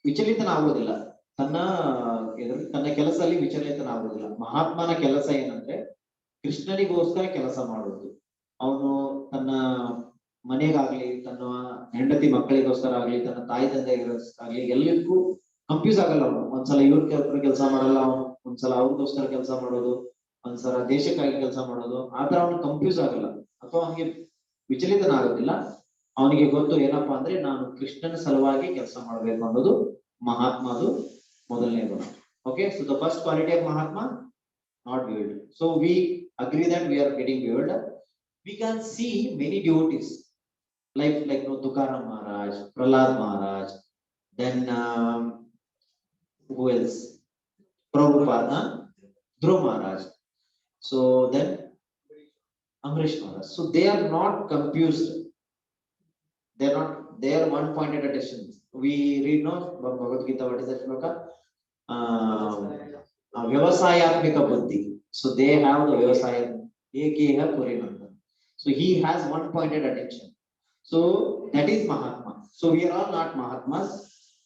Speaker 2: ವಿಚಲಿತನಾಗುವುದಿಲ್ಲ. ತನ್ನ ಕೆಲಸದಲ್ಲಿ ವಿಚಲಿತನಾಗುವುದಿಲ್ಲ. ಮಹಾತ್ಮನ ಕೆಲಸ ಏನಂದ್ರೆ ಕೃಷ್ಣನಿಗೋಸ್ಕರ ಕೆಲಸ ಮಾಡುವುದು. ಅವನು ತನ್ನ ಮನೆಗಾಗ್ಲಿ, ತನ್ನ ಹೆಂಡತಿ ಮಕ್ಕಳಿಗೋಸ್ಕರ ಆಗ್ಲಿ, ತನ್ನ ತಾಯಿ ತಂದೆಗಾಗ್ಲಿ ಎಲ್ಲರಿಗೂ ಕನ್ಫ್ಯೂಸ್ ಆಗಲ್ಲ. ಅವನು ಒಂದ್ಸಲ ಇವ್ರ ಕೆಲಸ ಮಾಡಲ್ಲ, ಅವನು ಒಂದ್ಸಲ ಅವ್ರಿಗೋಸ್ಕರ ಕೆಲಸ ಮಾಡೋದು, ಒಂದ್ಸಲ ದೇಶಕ್ಕಾಗಿ ಕೆಲಸ ಮಾಡೋದು. ಆತರ ಅವನು ಕನ್ಫ್ಯೂಸ್ ಆಗಲ್ಲ ಅಥವಾ ಅವನಿಗೆ ವಿಚಲಿತನಾಗೋದಿಲ್ಲ. ಅವನಿಗೆ ಗೊತ್ತು ಏನಪ್ಪಾ ಅಂದ್ರೆ ನಾನು ಕೃಷ್ಣನ ಸಲುವಾಗಿ ಕೆಲಸ ಮಾಡಬೇಕು ಅನ್ನೋದು ಮಹಾತ್ಮದು ಮೊದಲನೇ ಗುಣ. Okay, so the first quality of Mahatma, not bewildered. So we agree that we are getting bewildered. We can see many devotees like Tukaram Maharaj, Prahlad Maharaj, then who else? Prabhupada, Dhruv Maharaj. So then Amrish Maharaj. So they are not confused. They are one pointed attention. We read no Bhagavad Gita, what is that shloka? Vyavasayatmika buddhi. So they have the Vyavasaya Ekeha Purinanda. So he has one pointed attention. So that is Mahatma. So we are all not Mahatmas.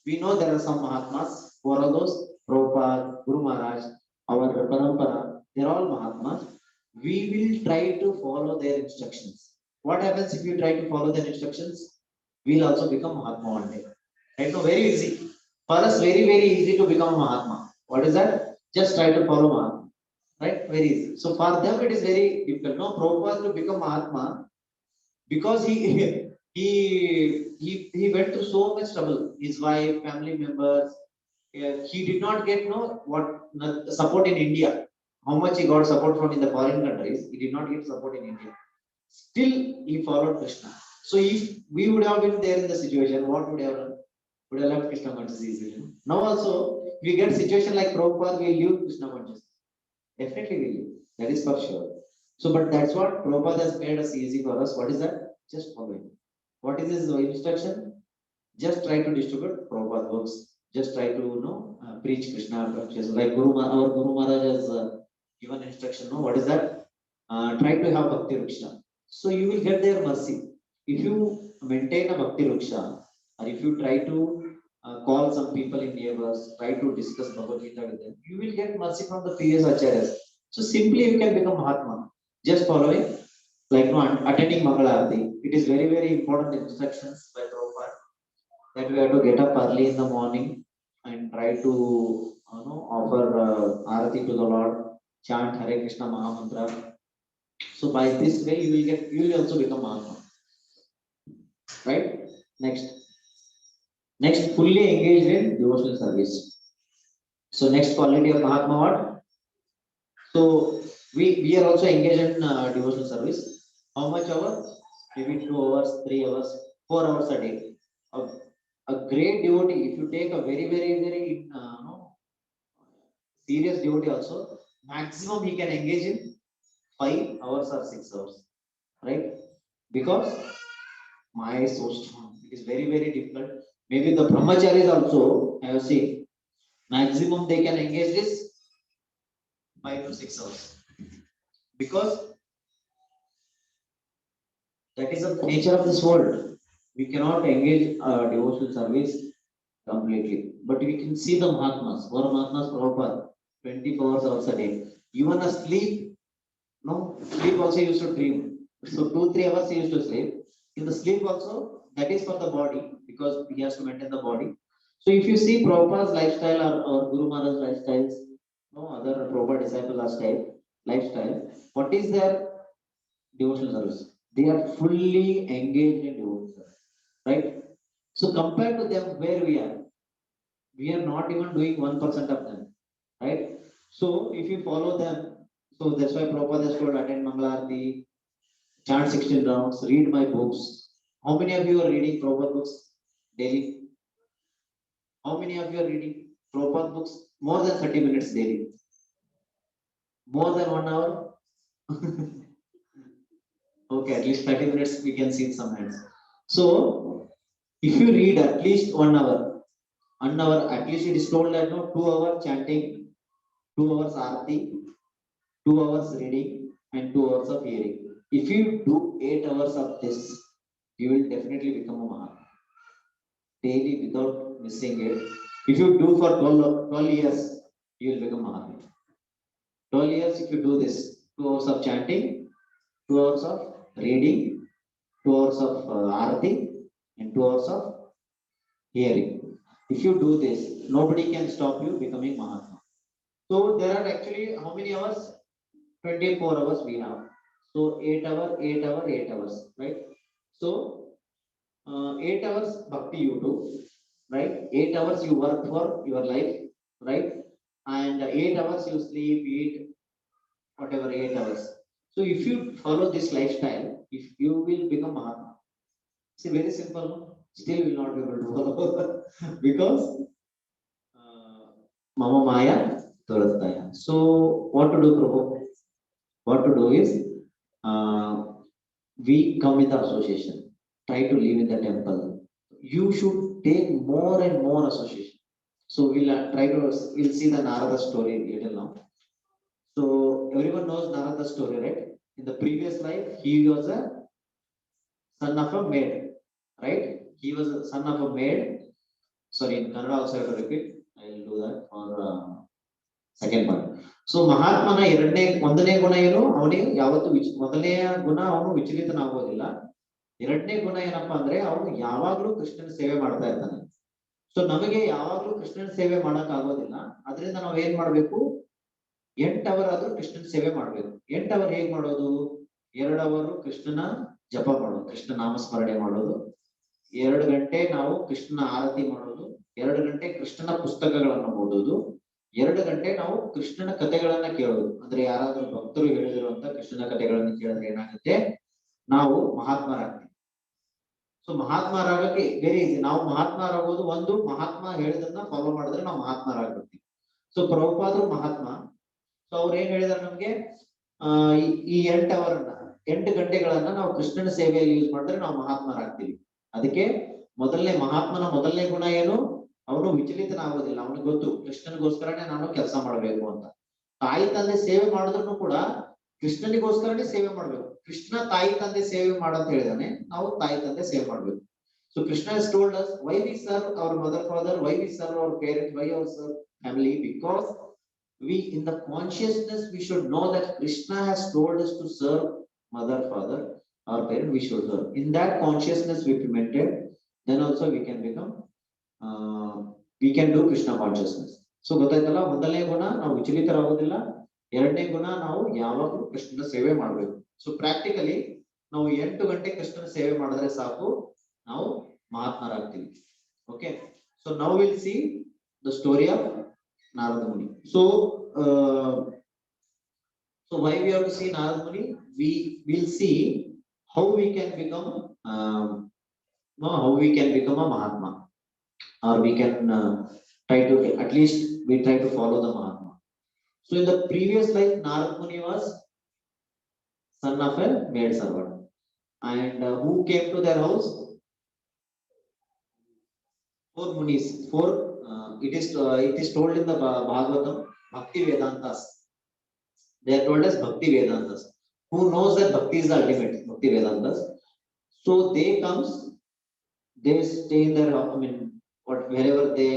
Speaker 2: We know there are some Mahatmas. Who are all those? Prabhupada, Guru Maharaj, our Parampara, they're all Mahatmas. We will try to follow their instructions. What happens if you try to follow their instructions? We'll also become Mahatma one day. Right? No, very easy. For us, very, very easy to become a Mahatma. What is that? Just try to follow Mahatma. Right? Very easy. So for them, it is very difficult. No, Prabhupada to become Mahatma because he went through so much trouble. His wife, family members. He did not get support in India. How much he got support from in the foreign countries, he did not get support in India. Still, he followed Krishna. So if we would have been there in the situation, what would have done? Would have left Krishna consciousness easily. Now also, if we get situation like Prabhupada, we'll leave Krishna consciousness. Definitely we will. That is for sure. So, but that's what Prabhupada has made us easy for us. What is that? Just following. What is his instruction? Just try to distribute Prabhupada works. Just try to preach Krishna consciousness. Like our Guru Maharaj has given instruction. No, what is that? Try to have Bhakti Ruksha. So you will get their mercy. If you maintain a Bhakti Ruksha, or if you try to call some people in neighbors, try to discuss Bhagavad Gita with them, you will get mercy from the previous acharyas. So simply you can become Mahatma. Just following, like attending Mangalarati. It is very, very important instructions by Prabhupada that we have to get up early in the morning and try to offer Arati to the Lord, chant Hare Krishna Mahamantra. So by this way you will also become Mahatma. Right? Next, fully engaged in devotional service. So next quality of Mahatma what? So we are also engaged in devotional service. How much hours? Maybe 2 hours, 3 hours, 4 hours a day. A great devotee, if you take a very, very, very serious devotee also, maximum he can engage in 5 hours or 6 hours. Right? Because Maya is so strong. It is very, very difficult. Maybe the brahmacharis also, I have seen, maximum they can engage this 5 to 6 hours. Because that is the nature of this world. We cannot engage devotional service completely. But we can see the Mahatmas, or Mahatmas Prabhupada, 24 hours a day. Even a sleep also used to dream. So 2-3 hours he used to sleep. In the sleep also, that is for the body, because he has to maintain the body. So if you see Prabhupada's lifestyle or Guru Maharaj's lifestyles, other Prabhupada disciple lifestyle, what is their devotional service? They are fully engaged in devotional service. Right? So compared to them, where we are not even doing 1% of them. Right? So if you follow them, so that's why Prabhupada has told attend Mangalarti, chant 16 rounds, read my books. How many of you are reading Prabhupada books daily? How many of you are reading Prabhupada books more than 30 minutes daily? More than 1 hour? Okay, at least 30 minutes we can see some hands. So if you read at least 1 hour, at least it is told that 2 hours chanting, 2 hours arati, 2 hours reading, and 2 hours of hearing. If you do 8 hours of this, you will definitely become a Mahatma. Daily without missing it. If you do for 12 years, you will become Mahatma. 12 years if you do this, 2 hours of chanting, 2 hours of reading, 2 hours of arati, and 2 hours of hearing. If you do this, nobody can stop you becoming Mahatma. So there are actually how many hours? 24 hours we have. So 8 hours, 8 hours, 8 hours, right? So 8 hours bhakti you do, right? 8 hours you work for your life, right? And 8 hours you sleep, eat, whatever 8 hours. So if you follow this lifestyle, if you will become Mahatma. See, very simple, no? Still will not be able to follow because Mama Maya Turataya. So what to do, Prabhu? What to do is we come with the association. Try to live in the temple. You should take more and more association. So we'll see the Narada story little now. So everyone knows Narada story, right? In the previous life, he was a son of a maid, right? He was a son of a maid, Sorry, in Kannada also I have to repeat. I will do that for second part. So ಮಹಾತ್ಮನ ಒಂದನೇ ಗುಣ ಏನು, ಅವನಿಗೆ ಯಾವತ್ತು ಮೊದಲನೆಯ ಗುಣ ಅವನು ವಿಚಲಿತನಾಗೋದಿಲ್ಲ. ಎರಡನೇ ಗುಣ ಏನಪ್ಪಾ ಅಂದ್ರೆ ಅವನು ಯಾವಾಗ್ಲೂ ಕೃಷ್ಣನ ಸೇವೆ ಮಾಡ್ತಾ ಇರ್ತಾನೆ. ಸೊ ನಮಗೆ ಯಾವಾಗ್ಲೂ ಕೃಷ್ಣನ ಸೇವೆ ಮಾಡಕ್ ಆಗೋದಿಲ್ಲ, ಅದರಿಂದ ನಾವು ಏನ್ ಮಾಡ್ಬೇಕು, 8 ಅವರ್ ಆದ್ರೂ ಕೃಷ್ಣನ ಸೇವೆ ಮಾಡ್ಬೇಕು. 8 ಅವರ್ ಹೇಗ್ ಮಾಡೋದು, 2 ಅವರ್ ಕೃಷ್ಣನ ಜಪ ಮಾಡೋದು, ಕೃಷ್ಣ ನಾಮಸ್ಮರಣೆ ಮಾಡೋದು, 2 ಗಂಟೆ ನಾವು ಕೃಷ್ಣನ ಆರತಿ ಮಾಡೋದು, 2 ಗಂಟೆ ಕೃಷ್ಣನ ಪುಸ್ತಕಗಳನ್ನು ಓದೋದು, 2 ಗಂಟೆ ನಾವು ಕೃಷ್ಣನ ಕಥೆಗಳನ್ನ ಕೇಳೋದು. ಅಂದ್ರೆ ಯಾರಾದ್ರೂ ಭಕ್ತರು ಹೇಳಿದಿರುವಂತ ಕೃಷ್ಣನ ಕಥೆಗಳನ್ನ ಕೇಳಿದ್ರೆ ಏನಾಗುತ್ತೆ, ನಾವು ಮಹಾತ್ಮರಾಗ್ತೀವಿ. ಸೊ ಮಹಾತ್ಮರಾಗಕ್ಕೆ ಬೇರೆ ಇದೆ. ನಾವು ಮಹಾತ್ಮರಾಗೋದು ಒಂದು, ಮಹಾತ್ಮ ಹೇಳಿದನ್ನ ಫಾಲೋ ಮಾಡಿದ್ರೆ ನಾವು ಮಹಾತ್ಮರಾಗ್ಬಿಡ್ತೀವಿ. ಸೊ ಪ್ರಭುಪಾದರು ಮಹಾತ್ಮ. ಸೊ ಅವ್ರು ಏನ್ ಹೇಳಿದಾರೆ ನಮ್ಗೆ, ಈ 8 ಗಂಟೆಗಳನ್ನ ನಾವು ಕೃಷ್ಣನ ಸೇವೆಯಲ್ಲಿ ಯೂಸ್ ಮಾಡಿದ್ರೆ ನಾವು ಮಹಾತ್ಮರಾಗ್ತೀವಿ. ಅದಕ್ಕೆ ಮಹಾತ್ಮನ ಮೊದಲನೇ ಗುಣ ಏನು, ಅವನು ವಿಚಲಿತನಾಗೋದಿಲ್ಲ. ಅವನಿಗೆ ಗೊತ್ತು ಕೃಷ್ಣನಿಗೋಸ್ಕರನೇ ನಾನು ಕೆಲಸ ಮಾಡಬೇಕು ಅಂತ. ತಾಯಿ ತಂದೆ ಸೇವೆ ಮಾಡಿದ್ರು ಕೂಡ ಕೃಷ್ಣನಿಗೋಸ್ಕರನೇ ಸೇವೆ ಮಾಡ್ಬೇಕು. ಕೃಷ್ಣ ತಾಯಿ ತಂದೆ ಸೇವೆ ಮಾಡಂತ ಹೇಳಿದಾನೆ, ನಾವು ತಾಯಿ ತಂದೆ ಸೇವೆ ಮಾಡ್ಬೇಕು. So Krishna has told us why we serve our mother father, why we serve our parents, why we serve family, because we in the consciousness we should know that Krishna has told us to serve mother father, our parent, we should serve. In that consciousness we implemented, then also we can become we can do Krishna consciousness. So ಗೊತ್ತಾಯ್ತಲ್ಲ, ಮೊದಲನೇ ಗುಣ ನಾವು ವಿಚಲಿತರಾಗೋದಿಲ್ಲ, ಎರಡನೇ ಗುಣ ನಾವು ಯಾವಾಗಲೂ ಕೃಷ್ಣನ ಸೇವೆ ಮಾಡಬೇಕು. ಸೊ ಪ್ರಾಕ್ಟಿಕಲಿ ನಾವು 8 ಗಂಟೆ ಕೃಷ್ಣನ ಸೇವೆ ಮಾಡಿದ್ರೆ ಸಾಕು, ನಾವು ಮಹಾತ್ಮರಾಗ್ತೀವಿ. Okay, so now will see the story of Narada Muni. So why we have to see Narada Muni? We will see how we can become a Mahatma, or we can try to, at least we try to follow the Mahatma. So in the previous life, Narada Muni was son of a maid servant, and who came to their house? 4 munis. It is told in the Bhagavatam, Bhakti Vedantas. They are told as Bhakti Vedantas. Who knows that Bhakti is the ultimate? Bhakti Vedantas. So they stay in their house. I mean, wherever they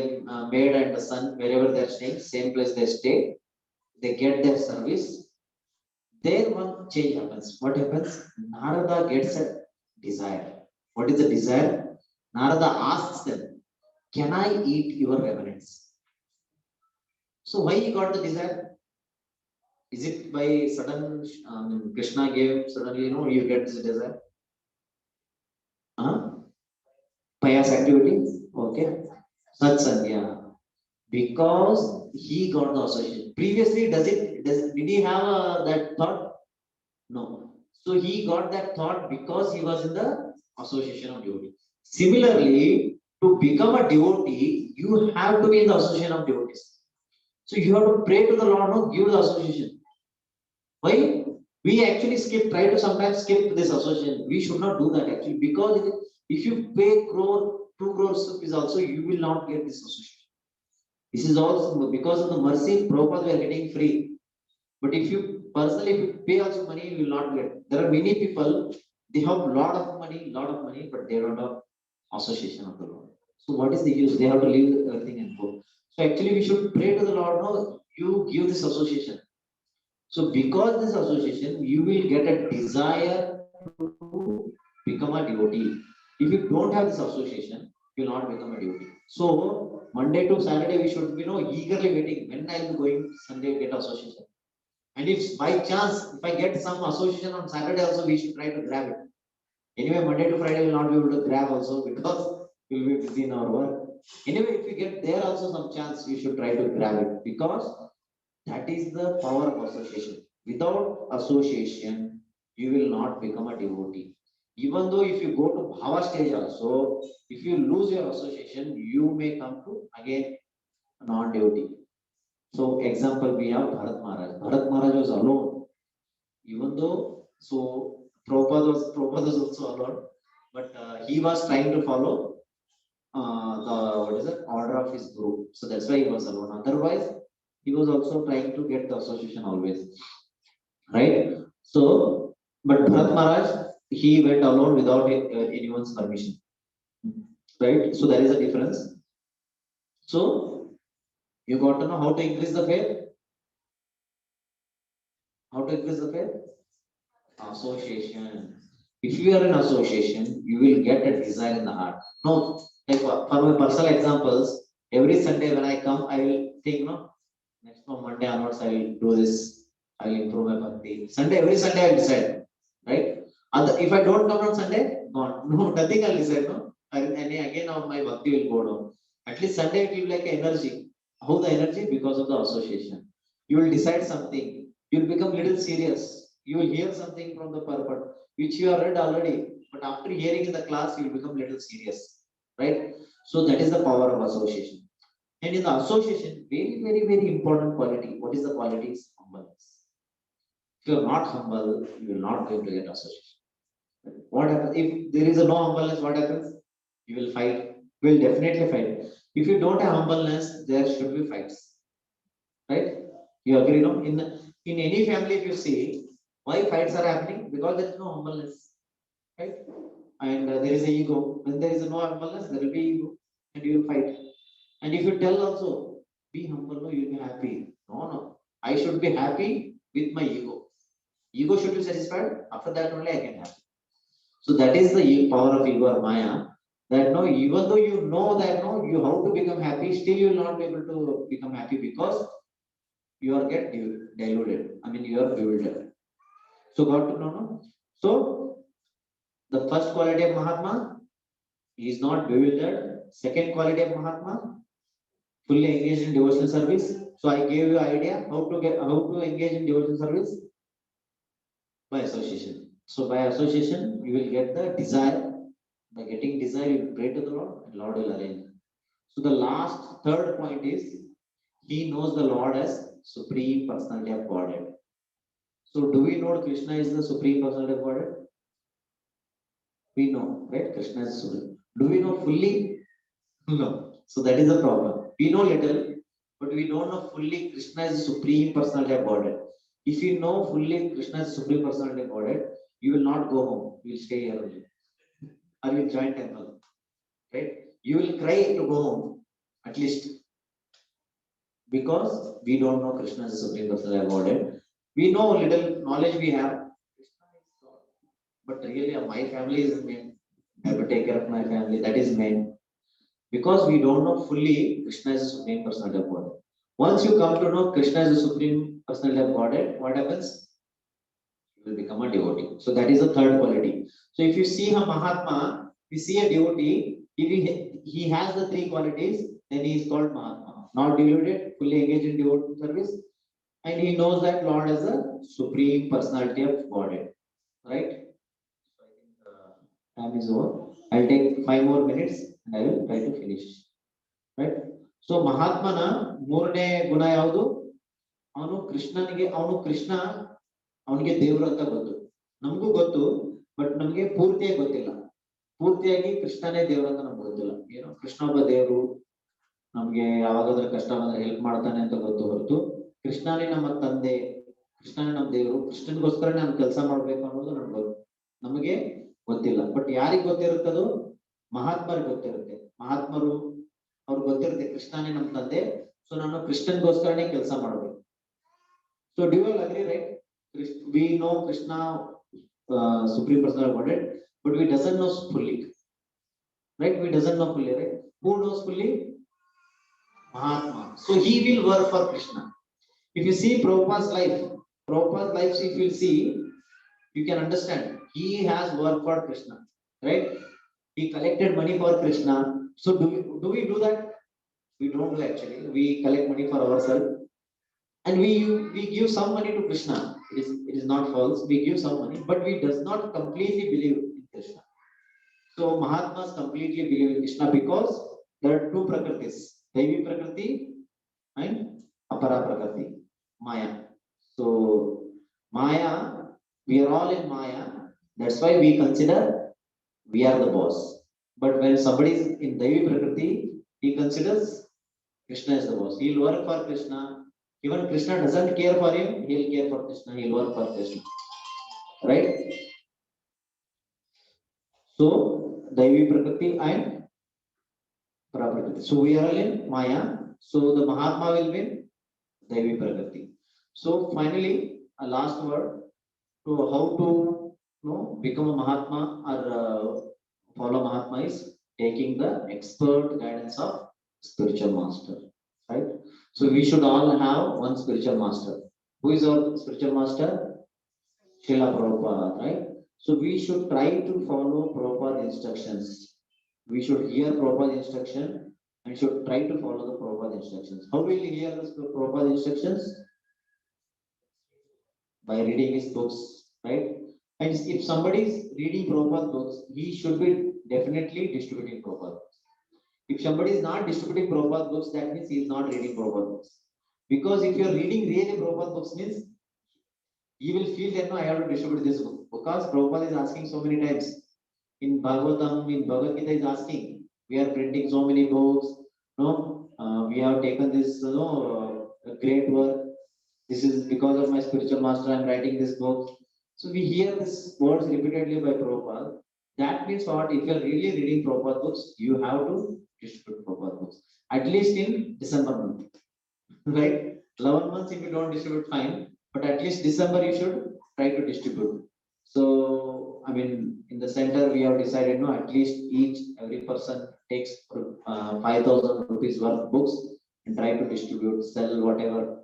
Speaker 2: maid and the son, wherever they are staying, same place they stay. They get their service. There one change happens. What happens? Narada gets a desire. What is the desire? Narada asks them, can I eat your remnants? So why he got the desire? Is it by sudden Krishna gave suddenly, you get this desire? Pious activity? Okay. Satsanga. Because he got the association. Previously, did he have that thought? No. So he got that thought because he was in the association of devotee. Similarly, to become a devotee, you have to be in the association of devotees. So you have to pray to the Lord, give the association. Why? We actually try to sometimes skip this association. We should not do that actually, because if you pay 2 crores rupees also, you will not get this association. This is also because of the mercy, Prabhupada we are getting free. But if you personally, if you pay also money, you will not get. There are many people, they have lot of money, but they don't have association of the Lord. So what is the use? They have to leave everything and go. So actually we should pray to the Lord, you give this association. So because this association, you will get a desire to become a devotee. If you don't have this association, you will not become a devotee. So Monday to Saturday we should be eagerly waiting, when I will be going Sunday get association. And if by chance, if I get some association on Saturday also, we should try to grab it. Anyway, Monday to Friday we will not be able to grab also, because we will be busy in our work. Anyway, if you get there also some chance, you should try to grab it, because that is the power of association. Without association, you will not become a devotee. Even though if you go to Bhava stage also, if you lose your association, you may come to again non-devotee. So example, we have Bharat Maharaj. Bharat Maharaj was alone. Even though, so Prabhupada was also alone, but he was trying to follow the order of his guru. So that's why he was alone. Otherwise, he was also trying to get the association always, right? So, but Bharat Maharaj, he went alone without anyone's permission, right? So there is a difference. So you got to know how to increase the faith. How to increase the faith? Association. If you are in association, you will get a desire in the heart. No, like for my personal examples, every Sunday when I come, I will think, no, next from Monday onwards, I will do this. I will improve my bhakti. Every Sunday I will decide, right? And if I don't come on Sunday, gone. No, nothing I'll decide, no. And again, now my bhakti will go down. At least Sunday it will be like energy. How the energy? Because of the association. You will decide something. You will become little serious. You will hear something from the purport which you have read already, but after hearing in the class, you will become little serious, right? So that is the power of association. And in the association, very, very, very important quality. What is the quality? Is humbleness. If you are not humble, you will not going to get association. What happens if there is a no humbleness? What happens? You will fight. You will definitely fight. If you don't have humbleness, there should be fights, right? You agree, no? In any family, if you see why fights are happening, because there is no humbleness, right? And there is a ego. When there is no humbleness, there will be ego, and you will fight. And if you tell also, be humble, no, you will be happy. No. I should be happy with my ego. Ego should be satisfied. After that only I can happy. So that is the power of ego or Maya. That no, even though you know that no, you how to become happy, still you will not be able to become happy because you are get diluted. I mean, you are bewildered. So got to know, no? So the first quality of Mahatma, he is not bewildered. Second quality of Mahatma, fully engaged in devotional service. So I gave you idea how to engage in devotional service by association. So by association, you will get the desire. By getting desire, you will pray to the Lord, and Lord will arrange. So the last third point is he knows the Lord as Supreme Personality of Godhead. So do we know Krishna is the Supreme Personality of Godhead? We know, right? Krishna is Supreme. Do we know fully? No. So that is the problem. We know little, but we don't know fully Krishna is the Supreme Personality of Godhead. If you know fully Krishna is the Supreme Personality of Godhead, you will not go home. You will stay here only. Or you will join temple. Right? You will cry to go home, at least. Because we don't know Krishna is the Supreme Personality of Godhead. We know little knowledge we have. Krishna is God. But really, my family is main. I have to take care of my family. That is main. Because we don't know fully Krishna is the Supreme Personality of Godhead. Once you come to know Krishna is the Supreme Personality of Godhead, what happens? You will become a devotee. So that is the third quality. So if you see a Mahatma, you see a devotee, if he has the three qualities, then he is called Mahatma. Not deluded, fully engaged in devotional service, and he knows that Lord is the Supreme Personality of Godhead. Right? So I think time is over. I'll take 5 more minutes and I will try to finish. Right? So ಮಹಾತ್ಮನ ಮೂರನೇ ಗುಣ ಯಾವುದು? ಅವನು ಕೃಷ್ಣ ಅವನಿಗೆ ದೇವರು ಅಂತ ಗೊತ್ತು. ನಮಗೂ ಗೊತ್ತು, ಬಟ್ ನಮ್ಗೆ ಪೂರ್ತಿಯಾಗಿ ಗೊತ್ತಿಲ್ಲ. ಪೂರ್ತಿಯಾಗಿ ಕೃಷ್ಣನೇ ದೇವರು ಅಂತ ನಮ್ಗೆ ಗೊತ್ತಿಲ್ಲ. ಏನೋ ಕೃಷ್ಣ ಒಬ್ಬ ದೇವರು, ನಮ್ಗೆ ಯಾವಾಗಾದ್ರೂ ಕಷ್ಟ ಬಂದ್ರೆ ಹೆಲ್ಪ್ ಮಾಡ್ತಾನೆ ಅಂತ ಗೊತ್ತು ಹೊರತು ಕೃಷ್ಣನೇ ನಮ್ಮ ತಂದೆ, ಕೃಷ್ಣನೇ ನಮ್ಮ ದೇವರು, ಕೃಷ್ಣನ್ಗೋಸ್ಕರ ನಾನು ಕೆಲಸ ಮಾಡ್ಬೇಕು ಅನ್ನೋದು ನಮಗೆ ಗೊತ್ತಿಲ್ಲ. ಬಟ್ ಯಾರಿಗೆ ಗೊತ್ತಿರುತ್ತದು? ಮಹಾತ್ಮರಿಗೆ ಗೊತ್ತಿರುತ್ತೆ. ಮಹಾತ್ಮರು ಅವ್ರಿಗೆ ಗೊತ್ತಿರುತ್ತೆ ಕೃಷ್ಣನೇ ನಮ್ಮ ತಂದೆ, ಸೊ ನಾನು ಕೃಷ್ಣನ್ಗೋಸ್ಕರನೇ ಕೆಲಸ ಮಾಡ್ಬೇಕು. So do you agree, right? We know Krishna Supreme Personality of Godhead, but we doesn't know fully, right? We doesn't know fully, right? Who knows fully? Mahatma. So he will work for Krishna. If you see Prabhupada's life, if you see, you can understand he has worked for Krishna, right? He collected money for Krishna. So do we do that? We don't do actually. We collect money for ourselves. And we give some money to Krishna. It is not false. We give some money, but we does not completely believe in Krishna. So Mahatmas completely believe in Krishna because there are two prakritis: Devi Prakriti and Apara Prakriti, Maya. So Maya, we are all in Maya. That's why we consider we are the boss. But when somebody is in Devi Prakriti, he considers Krishna is the boss. He will work for Krishna. Even Krishna doesn't care for him, he will care for Krishna, he will work for Krishna. Right? So, Daivi Prakriti and Prakriti. So we are all in Maya. So the Mahatma will win Devi Prakriti. So finally, a last word to how to become a Mahatma or follow Mahatma is taking the expert guidance of spiritual master. Right? So we should all have one spiritual master. Who is our spiritual master? Srila Prabhupada, right? So we should try to follow Prabhupada's instructions. We should hear Prabhupada's instruction and should try to follow the Prabhupada instructions. How will we hear the Prabhupada instructions? By reading his books, right? And if somebody is reading Prabhupada books, he should be definitely distributing Prabhupada books. If somebody is not distributing Prabhupada books, that means he is not reading Prabhupada books. Because if you are reading really Prabhupada books, means you will feel that no, I have to distribute this book. Because Prabhupada is asking so many times. In Bhagavatam, in Bhagavad Gita is asking, we are printing so many books, we have taken this, great work. This is because of my spiritual master, I am writing this book. So we hear these words repeatedly by Prabhupada. That means what? If you are really reading Prabhupada books, you have to distribute Prabhupada books. At least in December month. Right? 11 months if you don't distribute, fine. But at least December you should try to distribute. So, I mean, in the center we have decided, no, at least every person takes 5,000 rupees worth books and try to distribute, sell whatever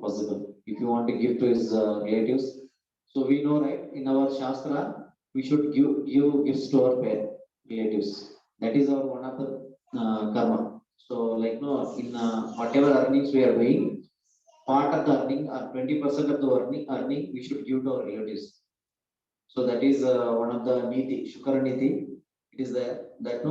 Speaker 2: possible. If you want to give to his relatives. So we know, right, in our Shastra, we should give gifts to our relatives. That is our one of the karma. So, like, no, in whatever earnings we are doing, part of the earning, or 20% of the earning, we should give to our relatives. So that is one of the niti, Shukara niti. It is there that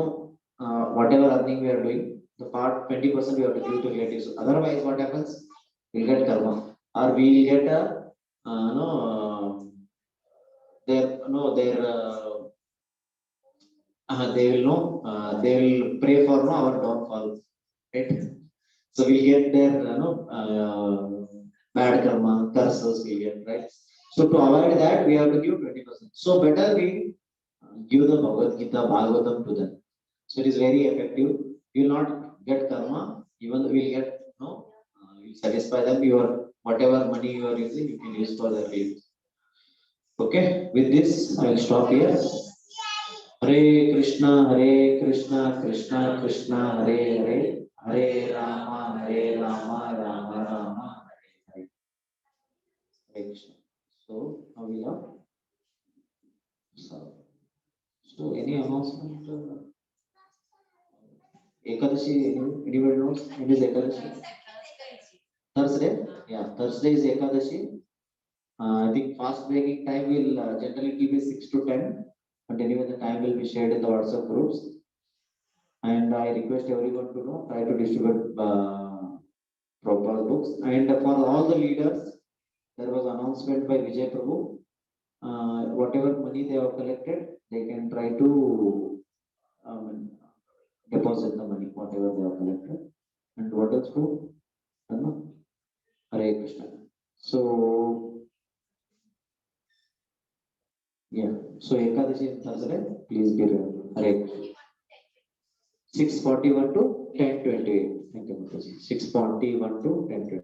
Speaker 2: whatever earning we are doing, the part 20% we have to give to relatives. Otherwise, what happens? We'll get karma, or we'll get they will they will pray for our downfall, right? So we get their bad karma, curses we get, right? So to avoid that, we have to give 20%. So better we give the Bhagavad Gita, Bhagavatam to them. So it is very effective. You will not get karma, even though we will get you satisfy them. Your whatever money you are using, you can use for their lives. Okay, with this I will stop here. Hare Krishna, Krishna Krishna, Hare Hare, Hare Rama, Rama Rama, Hare Krishna. So now we have. So any announcement? Ekadashi, anybody knows? When is Ekadashi? Thursday? Yeah, Thursday is Ekadashi. I think fast breaking time will generally be 6 to 10. But anyway, the time will be shared in the WhatsApp groups. And I request everyone to try to distribute proper books. And for all the leaders, there was announcement by Vijay Prabhu. Whatever money they have collected, they can try to deposit the money, whatever they have collected. And what else for? Hare Krishna. So, yeah. So, Ekadashi Thursday, please be ready. Hare Krishna. 6:41 to 10:28. Thank you, 6:41 to 10:28.